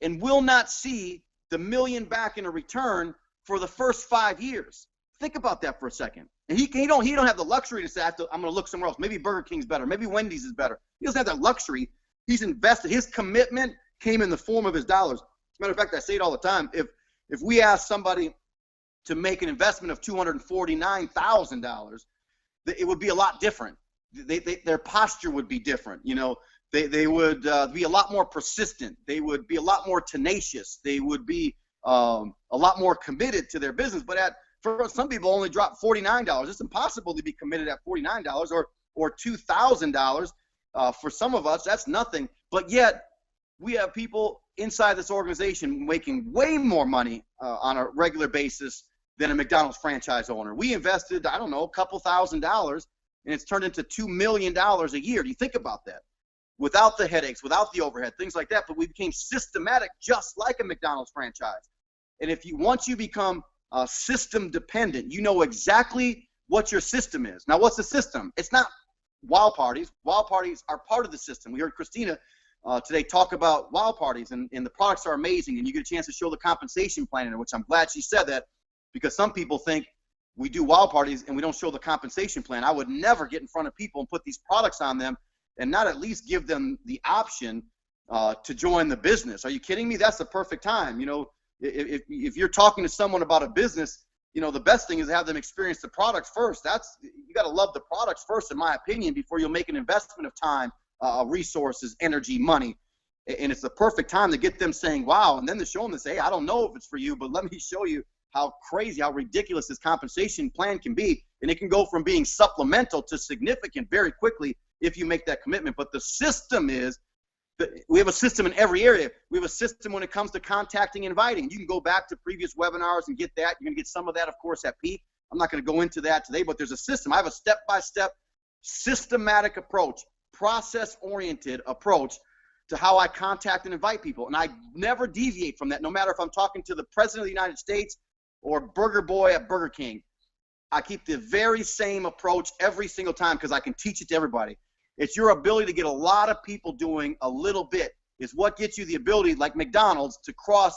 and will not see the $1 million back in a return for the first 5 years. Think about that for a second. And he don't have the luxury to say, I'm going to look somewhere else. Maybe Burger King's better. Maybe Wendy's is better. He doesn't have that luxury. He's invested. His commitment came in the form of his dollars. As a matter of fact, I say it all the time. If we ask somebody to make an investment of $249,000, it would be a lot different. Their posture would be different. They would be a lot more persistent. They would be a lot more tenacious. They would be a lot more committed to their business. But for some people, only drop $49. It's impossible to be committed at $49 or $2,000. For some of us, that's nothing. But yet, we have people inside this organization making way more money on a regular basis than a McDonald's franchise owner. We invested, I don't know, a couple $1,000s, and it's turned into $2 million a year. Do you think about that? Without the headaches, without the overhead, things like that. But we became systematic, just like a McDonald's franchise. And once you become system dependent, you know exactly what your system is. Now, what's the system? It's not wild parties. Wild parties are part of the system. We heard Christina today talk about wild parties, and the products are amazing, and you get a chance to show the compensation plan in it, which I'm glad she said that, because some people think we do wild parties and we don't show the compensation plan. I would never get in front of people and put these products on them and not at least give them the option to join the business. Are you kidding me? That's the perfect time. If you're talking to someone about a business, the best thing is to have them experience the products first. You got to love the products first, in my opinion, before you'll make an investment of time, resources, energy, money. And it's the perfect time to get them saying, wow, and then to show them and say, hey, I don't know if it's for you, but let me show you how crazy, how ridiculous this compensation plan can be. And it can go from being supplemental to significant very quickly if you make that commitment. But the system is, we have a system in every area. We have a system when it comes to contacting and inviting. You can go back to previous webinars and get that. You're going to get some of that, of course, at Peak. I'm not going to go into that today, but there's a system. I have a step-by-step systematic approach, process-oriented approach to how I contact and invite people. And I never deviate from that, no matter if I'm talking to the President of the United States or Burger Boy at Burger King. I keep the very same approach every single time because I can teach it to everybody. It's your ability to get a lot of people doing a little bit is what gets you the ability, like McDonald's, to cross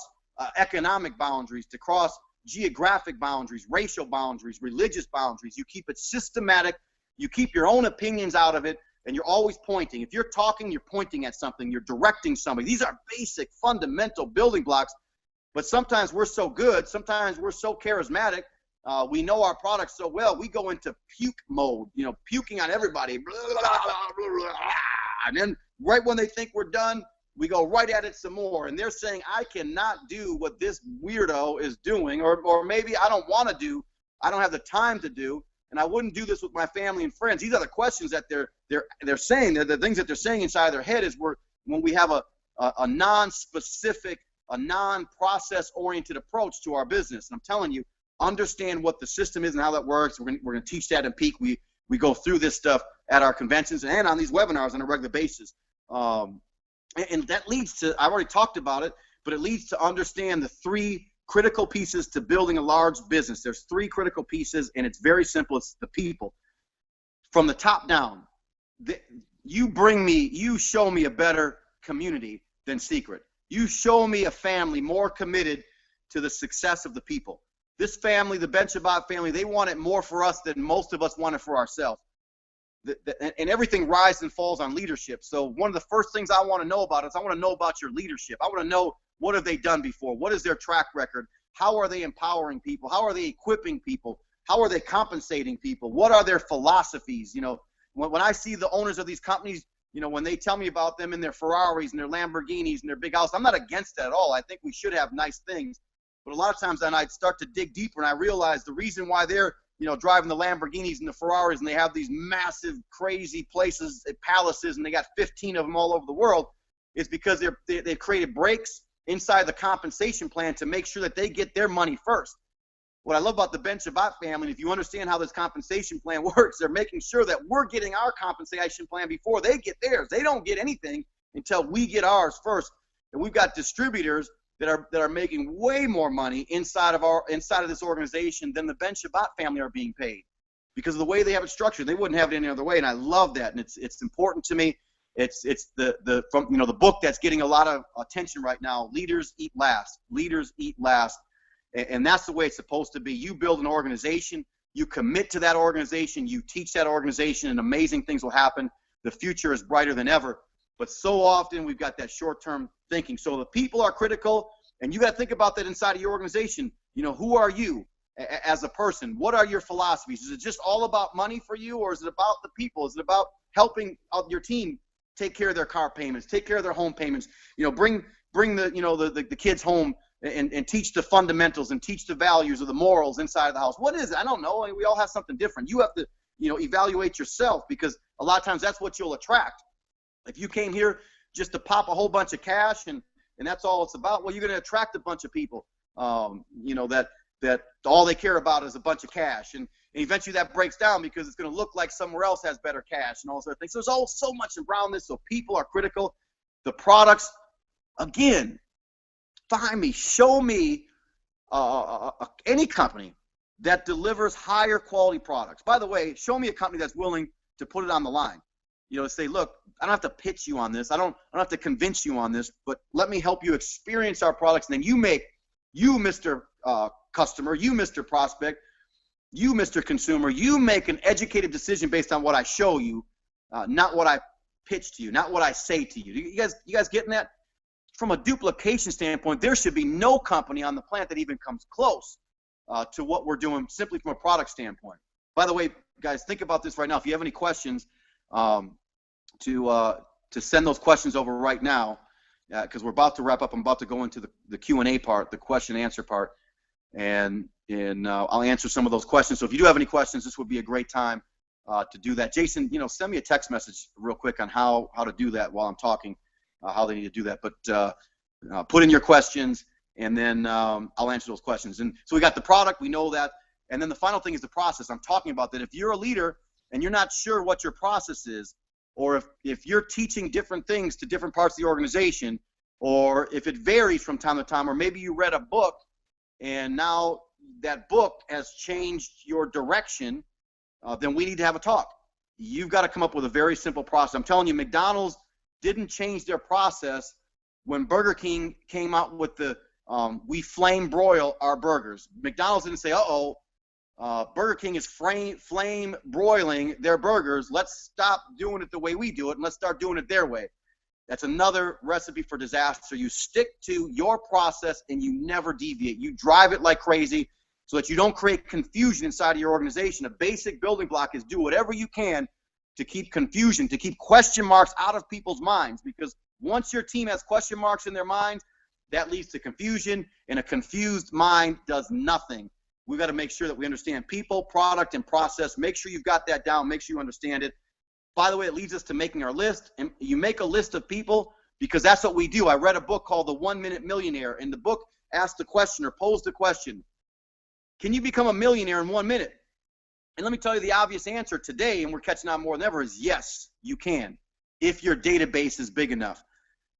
economic boundaries, to cross geographic boundaries, racial boundaries, religious boundaries. You keep it systematic. You keep your own opinions out of it, and you're always pointing. If you're talking, you're pointing at something. You're directing somebody. These are basic, fundamental building blocks, but sometimes we're so good. Sometimes we're so charismatic. We know our products so well, we go into puke mode, puking on everybody. And then right when they think we're done, we go right at it some more. And they're saying, I cannot do what this weirdo is doing, or maybe I don't want to do, I don't have the time to do, and I wouldn't do this with my family and friends. These are the questions that they're saying. They're the things that they're saying inside their head is when we have a non-specific, a non-process-oriented approach to our business. And I'm telling you, understand what the system is and how that works. We're going to teach that in Peak. We go through this stuff at our conventions and on these webinars on a regular basis. And that leads to, I've already talked about it, but it leads to understand the 3 critical pieces to building a large business. There's 3 critical pieces, and it's very simple. It's the people. From the top down, you show me a better community than Secret. You show me a family more committed to the success of the people. This family, the Ben Shabbat family, they want it more for us than most of us want it for ourselves. And everything rises and falls on leadership. So one of the first things I want to know about is I want to know about your leadership. I want to know, what have they done before? What is their track record? How are they empowering people? How are they equipping people? How are they compensating people? What are their philosophies? When I see the owners of these companies you know, when they tell me about them and their Ferraris and their Lamborghinis and their big house, I'm not against that at all. I think we should have nice things. But a lot of times then I'd start to dig deeper and I realize the reason why they're, you know, driving the Lamborghinis and the Ferraris and they have these massive, crazy places, palaces, and they got 15 of them all over the world is because they've created breaks inside the compensation plan to make sure that they get their money first. What I love about the Ben Shabbat family, if you understand how this compensation plan works, they're making sure that we're getting our compensation plan before they get theirs. They don't get anything until we get ours first. And we've got distributors that are making way more money inside of this organization than the Ben Shabbat family are being paid because of the way they have it structured. They wouldn't have it any other way, and I love that. And it's important to me. It's from, you know, the book that's getting a lot of attention right now. Leaders eat last. Leaders eat last. And that's the way it's supposed to be. You build an organization, you commit to that organization, you teach that organization, and amazing things will happen. The future is brighter than ever. But so often we've got that short-term thinking. So the people are critical, and you got to think about that inside of your organization. You know, who are you as a person? What are your philosophies? Is it just all about money for you, or is it about the people? Is it about helping your team take care of their car payments, take care of their home payments? You know, bring the, you know, the kids home and teach the fundamentals and teach the values or the morals inside of the house. What is it? I don't know. I mean, we all have something different. You have to, you know, evaluate yourself, because a lot of times that's what you'll attract. If you came here just to pop a whole bunch of cash and that's all it's about, well, you're going to attract a bunch of people, you know, that all they care about is a bunch of cash. And eventually that breaks down because it's going to look like somewhere else has better cash and all those other things. So there's all so much around this. So people are critical. The products, again, find me, show me any company that delivers higher quality products. By the way, show me a company that's willing to put it on the line. You know, say, look, I don't have to pitch you on this. I don't have to convince you on this, but let me help you experience our products. And then you, Mr. Customer, you, Mr. Prospect, you, Mr. Consumer, you make an educated decision based on what I show you, not what I pitch to you, not what I say to you. You guys getting that? From a duplication standpoint, there should be no company on the planet that even comes close to what we're doing simply from a product standpoint. By the way, guys, think about this right now. If you have any questions, to send those questions over right now, because we're about to wrap up. I'm about to go into the Q&A part, the question and answer part, and I'll answer some of those questions. So if you do have any questions, this would be a great time to do that. Jason, you know, send me a text message real quick on how to do that while I'm talking, how they need to do that. But put in your questions, and then I'll answer those questions. And so we got the product, we know that, and then the final thing is the process. I'm talking about that. If you're a leader and you're not sure what your process is, or if you're teaching different things to different parts of the organization, or if it varies from time to time, or maybe you read a book and now that book has changed your direction, then we need to have a talk. You've got to come up with a very simple process. I'm telling you, McDonald's didn't change their process when Burger King came out with the we flame broil our burgers. McDonald's didn't say, uh-oh, Burger King is flame broiling their burgers. Let's stop doing it the way we do it, and let's start doing it their way. That's another recipe for disaster. You stick to your process, and you never deviate. You drive it like crazy so that you don't create confusion inside of your organization. A basic building block is do whatever you can to keep confusion, to keep question marks out of people's minds, because once your team has question marks in their minds, that leads to confusion, and a confused mind does nothing. We've got to make sure that we understand people, product, and process. Make sure you've got that down. Make sure you understand it. By the way, it leads us to making our list. And you make a list of people because that's what we do. I read a book called The 1 Minute Millionaire, and the book asked the question, or posed the question, can you become a millionaire in 1 minute? And let me tell you the obvious answer today, and we're catching on more than ever, is yes, you can, if your database is big enough.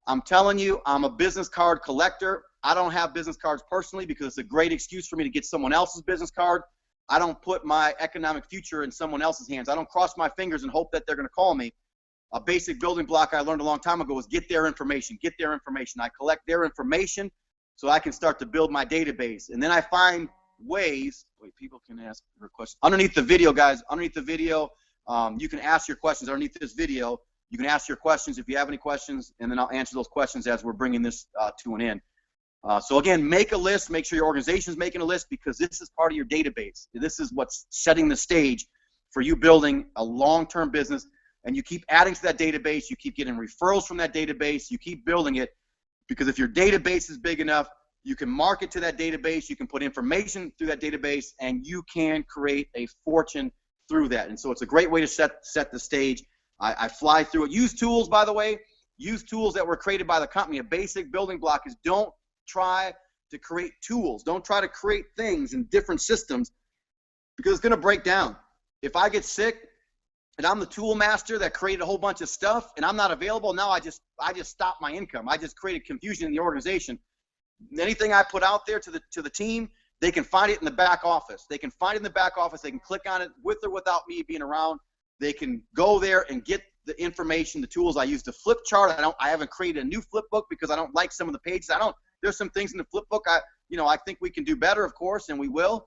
I'm telling you, I'm a business card collector. I don't have business cards personally because it's a great excuse for me to get someone else's business card. I don't put my economic future in someone else's hands. I don't cross my fingers and hope that they're going to call me. A basic building block I learned a long time ago is get their information. Get their information. I collect their information so I can start to build my database. And then I find ways. Wait, people can ask her questions. Underneath the video, guys, underneath the video, you can ask your questions. Underneath this video, you can ask your questions if you have any questions, and then I'll answer those questions as we're bringing this to an end. So again, make a list. Make sure your organization is making a list, because this is part of your database. This is what's setting the stage for you building a long-term business and you keep adding to that database, you keep getting referrals from that database, you keep building it, because if your database is big enough, you can market to that database, you can put information through that database, and you can create a fortune through that. And so it's a great way to set the stage. I fly through it. Use tools, by the way. Use tools that were created by the company. A basic building block is don't try to create tools. Don't try to create things in different systems, because it's going to break down. If I get sick and I'm the tool master that created a whole bunch of stuff and I'm not available, now I just stop my income. I just created confusion in the organization. Anything I put out there to the team, they can find it in the back office. They can find it in the back office. They can click on it with or without me being around. They can go there and get the information, the tools. I use the flip chart. I haven't created a new flip book because I don't like some of the pages. There's some things in the flip book I think we can do better, of course, and we will.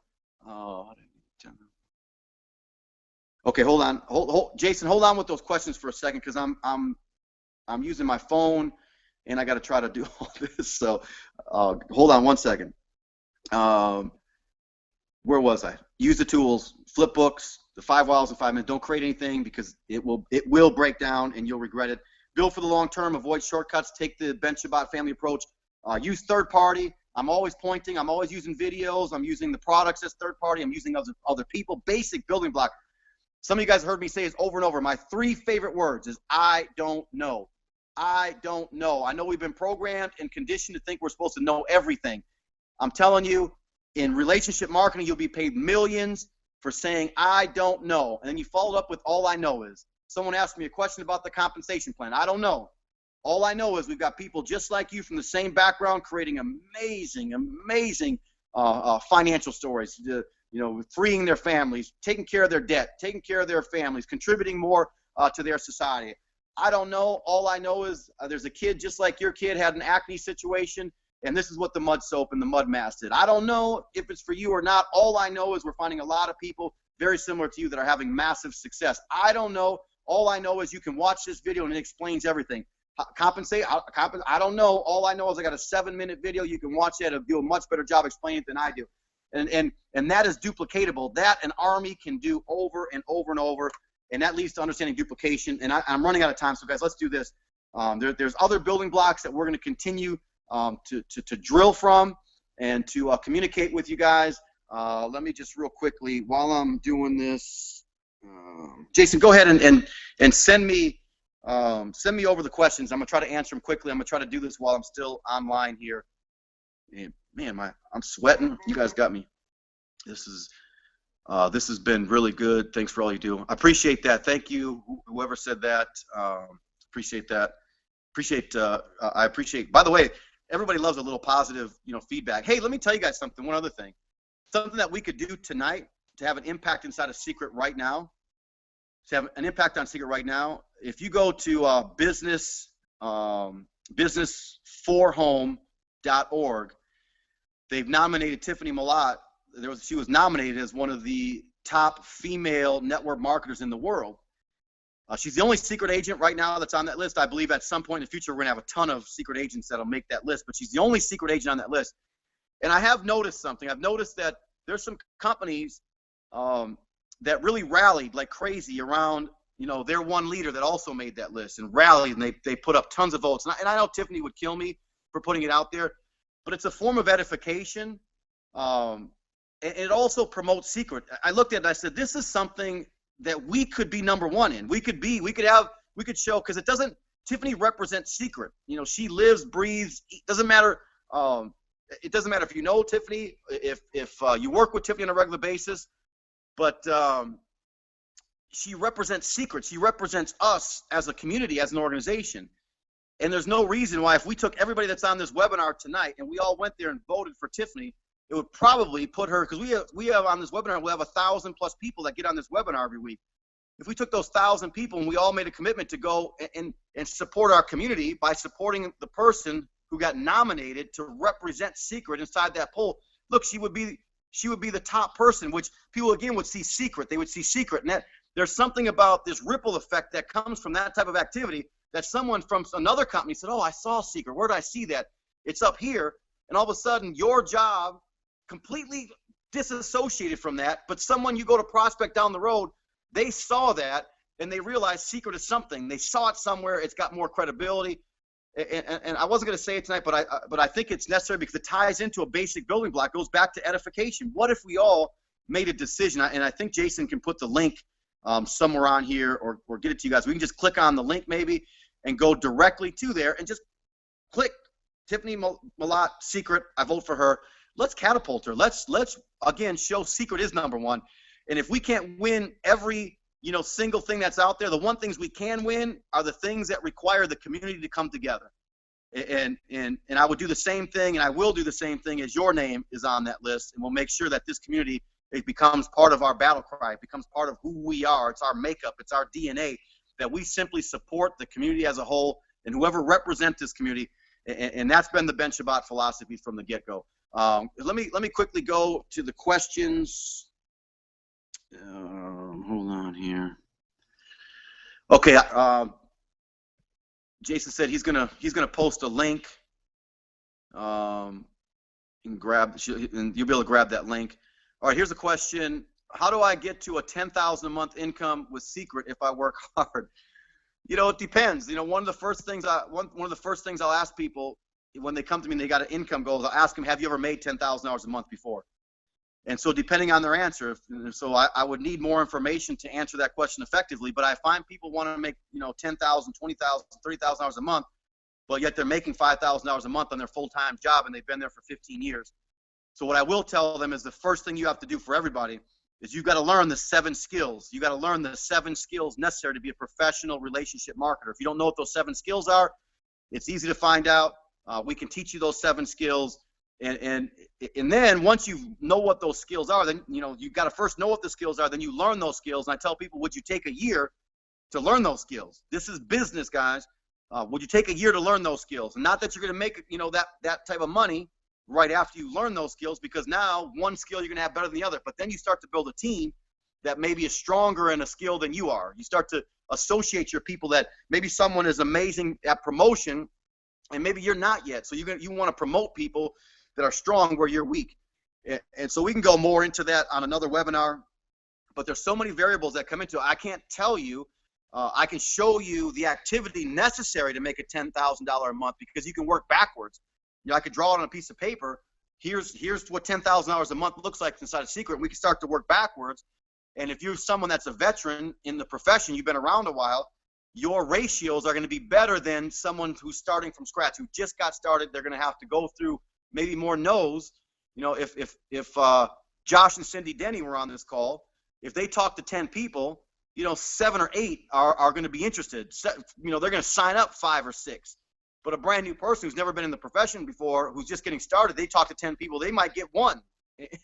Okay, hold on. Jason, hold on with those questions for a second, because I'm using my phone and I got to try to do all this. So hold on one second. Where was I? Use the tools, flip books, the 5 whys in 5 minutes. Don't create anything, because it will break down and you'll regret it. Build for the long term. Avoid shortcuts. Take the Ben Shabbat family approach. Use third party. I'm always pointing. I'm always using videos. I'm using the products as third party. I'm using other people. Basic building block. Some of you guys heard me say this over and over. My 3 favorite words is I don't know. I don't know. I know we've been programmed and conditioned to think we're supposed to know everything. I'm telling you, in relationship marketing, you'll be paid millions for saying, I don't know. And then you follow up with, all I know is. Someone asked me a question about the compensation plan. I don't know. All I know is we've got people just like you from the same background creating amazing, amazing financial stories, freeing their families, taking care of their debt, taking care of their families, contributing more to their society. I don't know. All I know is there's a kid just like your kid had an acne situation, and this is what the mud soap and the mud mask did. I don't know if it's for you or not. All I know is we're finding a lot of people very similar to you that are having massive success. I don't know. All I know is you can watch this video and it explains everything. Compensate. I don't know. All I know is I got a 7-minute video. You can watch that. It'll do a much better job explaining it than I do. And that is duplicatable. That an army can do over and over and over. And that leads to understanding duplication. And I'm running out of time, so guys, let's do this. There's other building blocks that we're going to continue to drill from and to communicate with you guys. Let me just real quickly, while I'm doing this, Jason, go ahead and send me over the questions. I'm going to try to answer them quickly. I'm going to try to do this while I'm still online here. And man, I'm sweating. You guys got me. This has been really good. Thanks for all you do. I appreciate that. Thank you, whoever said that. Appreciate that. I appreciate. By the way, everybody loves a little positive, feedback. Hey, let me tell you guys something. One other thing, something that we could do tonight to have an impact inside of Secret right now. To have an impact on Secret right now. If you go to businessforhome.org, they've nominated Tiffany Malott. She was nominated as one of the top female network marketers in the world. She's the only secret agent right now that's on that list. I believe at some point in the future we're going to have a ton of secret agents that'll make that list, but she's the only secret agent on that list. And I have noticed something. I've noticed that there's some companies that really rallied like crazy around, their one leader that also made that list and rallied, and they put up tons of votes. And I know Tiffany would kill me for putting it out there, but it's a form of edification. And it also promotes Secret. I looked at it and I said, this is something that we could be number one in. We could show, because Tiffany represents Secret. She lives, breathes. It doesn't matter. It doesn't matter if you know Tiffany, if you work with Tiffany on a regular basis, but she represents Secret. She represents us as a community, as an organization. And there's no reason why, if we took everybody that's on this webinar tonight and we all went there and voted for Tiffany, it would probably put her, because we have on this webinar, we have 1,000+ people that get on this webinar every week. If we took those 1,000 people and we all made a commitment to go and support our community by supporting the person who got nominated to represent Secret inside that poll, look, she would be the top person, which people again would see Secret. They would see Secret, and there's something about this ripple effect that comes from that type of activity, that someone from another company said, oh, I saw Secret. Where did I see that? It's up here. And all of a sudden, your job completely disassociated from that, but someone you go to prospect down the road, they saw that, and they realize Secret is something. They saw it somewhere. It's got more credibility. And I wasn't going to say it tonight, but I think it's necessary because it ties into a basic building block. It goes back to edification. What if we all made a decision? And I think Jason can put the link somewhere on here or get it to you guys. We can just click on the link maybe and go directly to there and just click Tiffany Malott, Secret. I vote for her. Let's catapult her. Let's again show Secret is number one. And if we can't win every single thing that's out there, the one things we can win are the things that require the community to come together. And I would do the same thing, and I will do the same thing as your name is on that list, and we'll make sure that this community, it becomes part of our battle cry. It becomes part of who we are. It's our makeup. It's our DNA, that we simply support the community as a whole and whoever represents this community. And that's been the Ben Shabbat philosophy from the get-go. Let me quickly go to the questions. Hold on here. Okay, Jason said he's gonna post a link. And you'll be able to grab that link. All right, here's a question: how do I get to a $10,000 a month income with Secret if I work hard? It depends. One of the first things I'll ask people when they come to me and they got an income goal, I'll ask them, have you ever made $10,000 a month before? And so depending on their answer, I would need more information to answer that question effectively. But I find people want to make $10,000, $20,000, $30,000 a month, but yet they're making $5,000 a month on their full-time job and they've been there for 15 years. So what I will tell them is the first thing you have to do for everybody is you've got to learn the 7 skills. You got to learn the 7 skills necessary to be a professional relationship marketer. If you don't know what those 7 skills are, it's easy to find out. We can teach you those 7 skills. And then once you know what those skills are, then you've got to first know what the skills are, then you learn those skills. And I tell people, would you take a year to learn those skills? This is business, guys. Would you take a year to learn those skills? And not that you're going to make that type of money right after you learn those skills, because now one skill you're going to have better than the other. But then you start to build a team that maybe is stronger in a skill than you are. You start to associate your people that maybe someone is amazing at promotion and maybe you're not yet. So you want to promote people that are strong where you're weak. And so we can go more into that on another webinar, but there's so many variables that come into it. I can't tell you. I can show you the activity necessary to make a $10,000 a month, because you can work backwards. I could draw it on a piece of paper. Here's what $10,000 a month looks like inside a Secret. We can start to work backwards. And if you're someone that's a veteran in the profession, you've been around a while, your ratios are going to be better than someone who's starting from scratch, who just got started. They're going to have to go through maybe more no's. If Josh and Cindy Denne were on this call, if they talk to 10 people, 7 or 8 are going to be interested. They're going to sign up 5 or 6. But a brand new person who's never been in the profession before, who's just getting started, they talk to 10 people, they might get 1.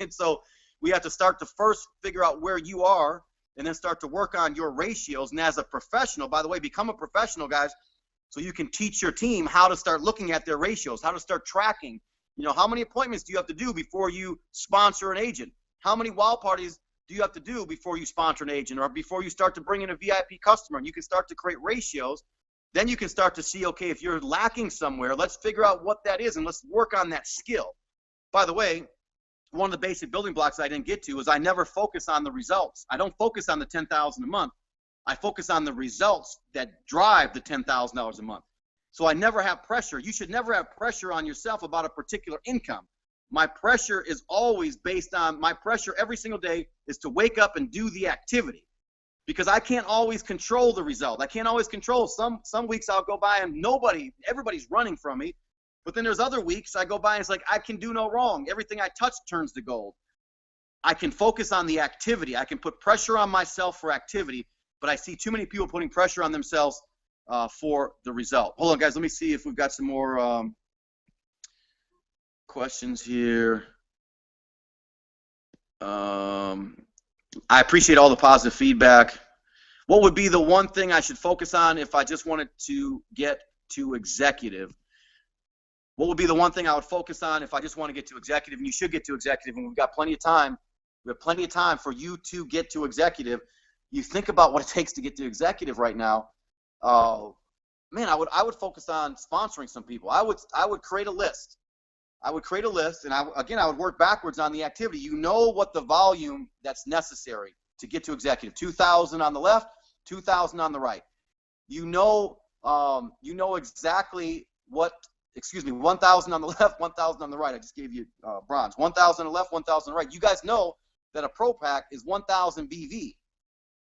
And so we have to start to first figure out where you are and then start to work on your ratios. And as a professional, by the way, become a professional, guys, so you can teach your team how to start looking at their ratios, how to start tracking. How many appointments do you have to do before you sponsor an agent? How many wow parties do you have to do before you sponsor an agent, or before you start to bring in a VIP customer? And you can start to create ratios. Then you can start to see, okay, if you're lacking somewhere, let's figure out what that is and let's work on that skill. By the way, one of the basic building blocks I didn't get to is I never focus on the results. I don't focus on the $10,000 a month. I focus on the results that drive the $10,000 a month. So I never have pressure. You should never have pressure on yourself about a particular income. My pressure is always based on, my pressure every single day is to wake up and do the activity, because I can't always control the result. I can't always control. Some weeks I'll go by and everybody's running from me. But then there's other weeks I go by and it's like, I can do no wrong. Everything I touch turns to gold. I can focus on the activity. I can put pressure on myself for activity, but I see too many people putting pressure on themselves for the result. Hold on, guys. Let me see if we've got some more questions here. I appreciate all the positive feedback. What would be the one thing I should focus on if I just wanted to get to executive? What would be the one thing I would focus on if I just want to get to executive? And you should get to executive, and we've got plenty of time. We have plenty of time for you to get to executive. You think about what it takes to get to executive right now. Man, I would focus on sponsoring some people. I would create a list. I would create a list, and I would work backwards on the activity. You know what the volume that's necessary to get to executive. 2,000 on the left, 2,000 on the right. You know exactly what, 1,000 on the left, 1,000 on the right. I just gave you bronze. 1,000 on the left, 1,000 on the right. You guys know that a Pro Pack is 1,000 BV.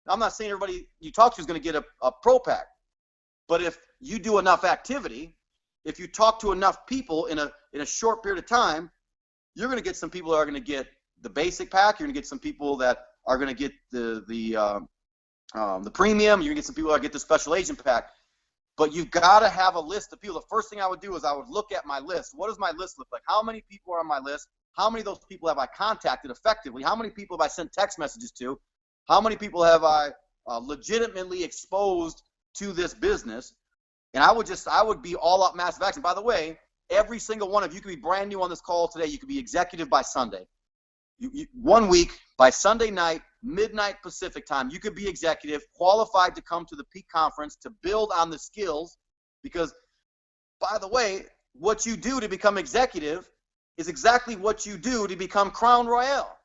Now, I'm not saying everybody you talk to is going to get a Pro Pack, but if you do enough activity, if you talk to enough people in a short period of time, you're going to get some people that are going to get the basic pack. You're going to get some people that are going to get the premium. You're going to get some people that get the special agent pack. But you've got to have a list of people. The first thing I would do is I would look at my list. What does my list look like? How many people are on my list? How many of those people have I contacted effectively? How many people have I sent text messages to? How many people have I legitimately exposed to this business? And I would be all up massive action. By the way, every single one of you could be brand new on this call today. You could be executive by Sunday. 1 week, by Sunday night, midnight Pacific time, you could be executive, qualified to come to the Peak Conference to build on the skills. Because, by the way, what you do to become executive is exactly what you do to become Crown Royale.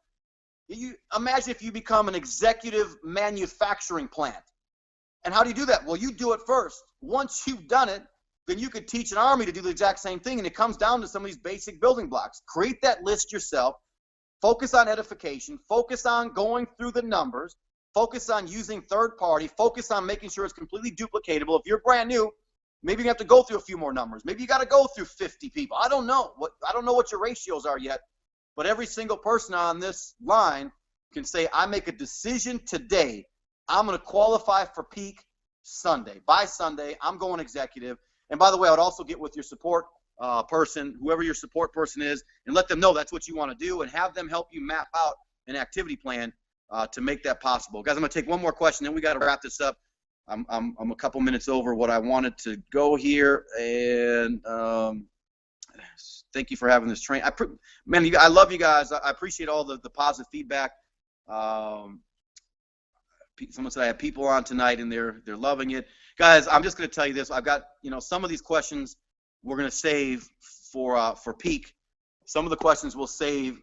Imagine if you become an executive manufacturing plant. And how do you do that? Well, you do it first. Once you've done it, then you could teach an army to do the exact same thing. And it comes down to some of these basic building blocks. Create that list yourself. Focus on edification. Focus on going through the numbers. Focus on using third party. Focus on making sure it's completely duplicatable. If you're brand new, maybe you have to go through a few more numbers. Maybe you got to go through 50 people. I don't know what your ratios are yet. But every single person on this line can say, I make a decision today. I'm going to qualify for Peak Sunday. By Sunday, I'm going executive. And by the way, I would also get with your support person, whoever your support person is, and let them know that's what you want to do and have them help you map out an activity plan to make that possible. Guys, I'm going to take one more question, then we got to wrap this up. I'm a couple minutes over what I wanted to go here, and thank you for having this train. I love you guys. I appreciate all the positive feedback. Someone said I have people on tonight and they're loving it. Guys, I'm just going to tell you this. I've got, some of these questions we're going to save for Peak. Some of the questions we'll save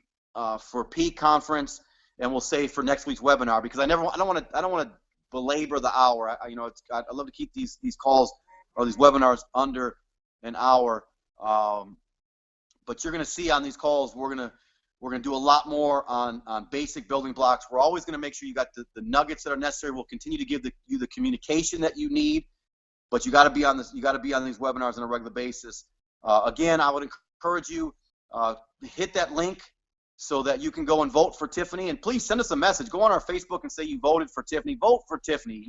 for Peak Conference, and we'll save for next week's webinar, because I don't want to belabor the hour. I love to keep these calls or these webinars under an hour. But you're going to see on these calls, we're going to do a lot more on basic building blocks. We're always going to make sure you got the nuggets that are necessary. We'll continue to give you the communication that you need, but you got to be on this. You got to be on these webinars on a regular basis. Again, I would encourage you hit that link so that you can go and vote for Tiffany. And please send us a message. Go on our Facebook and say you voted for Tiffany. Vote for Tiffany.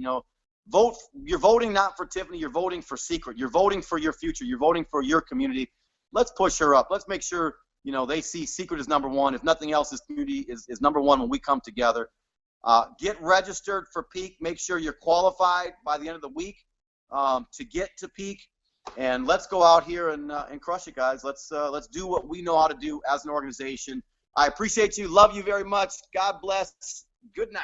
Vote. You're voting not for Tiffany. You're voting for Secret. You're voting for your future. You're voting for your community. Let's push her up. Let's make sure they see Secret is number one. If nothing else, this community is number one when we come together. Get registered for Peak. Make sure you're qualified by the end of the week to get to Peak. And let's go out here and crush it, guys. Let's do what we know how to do as an organization. I appreciate you. Love you very much. God bless. Good night.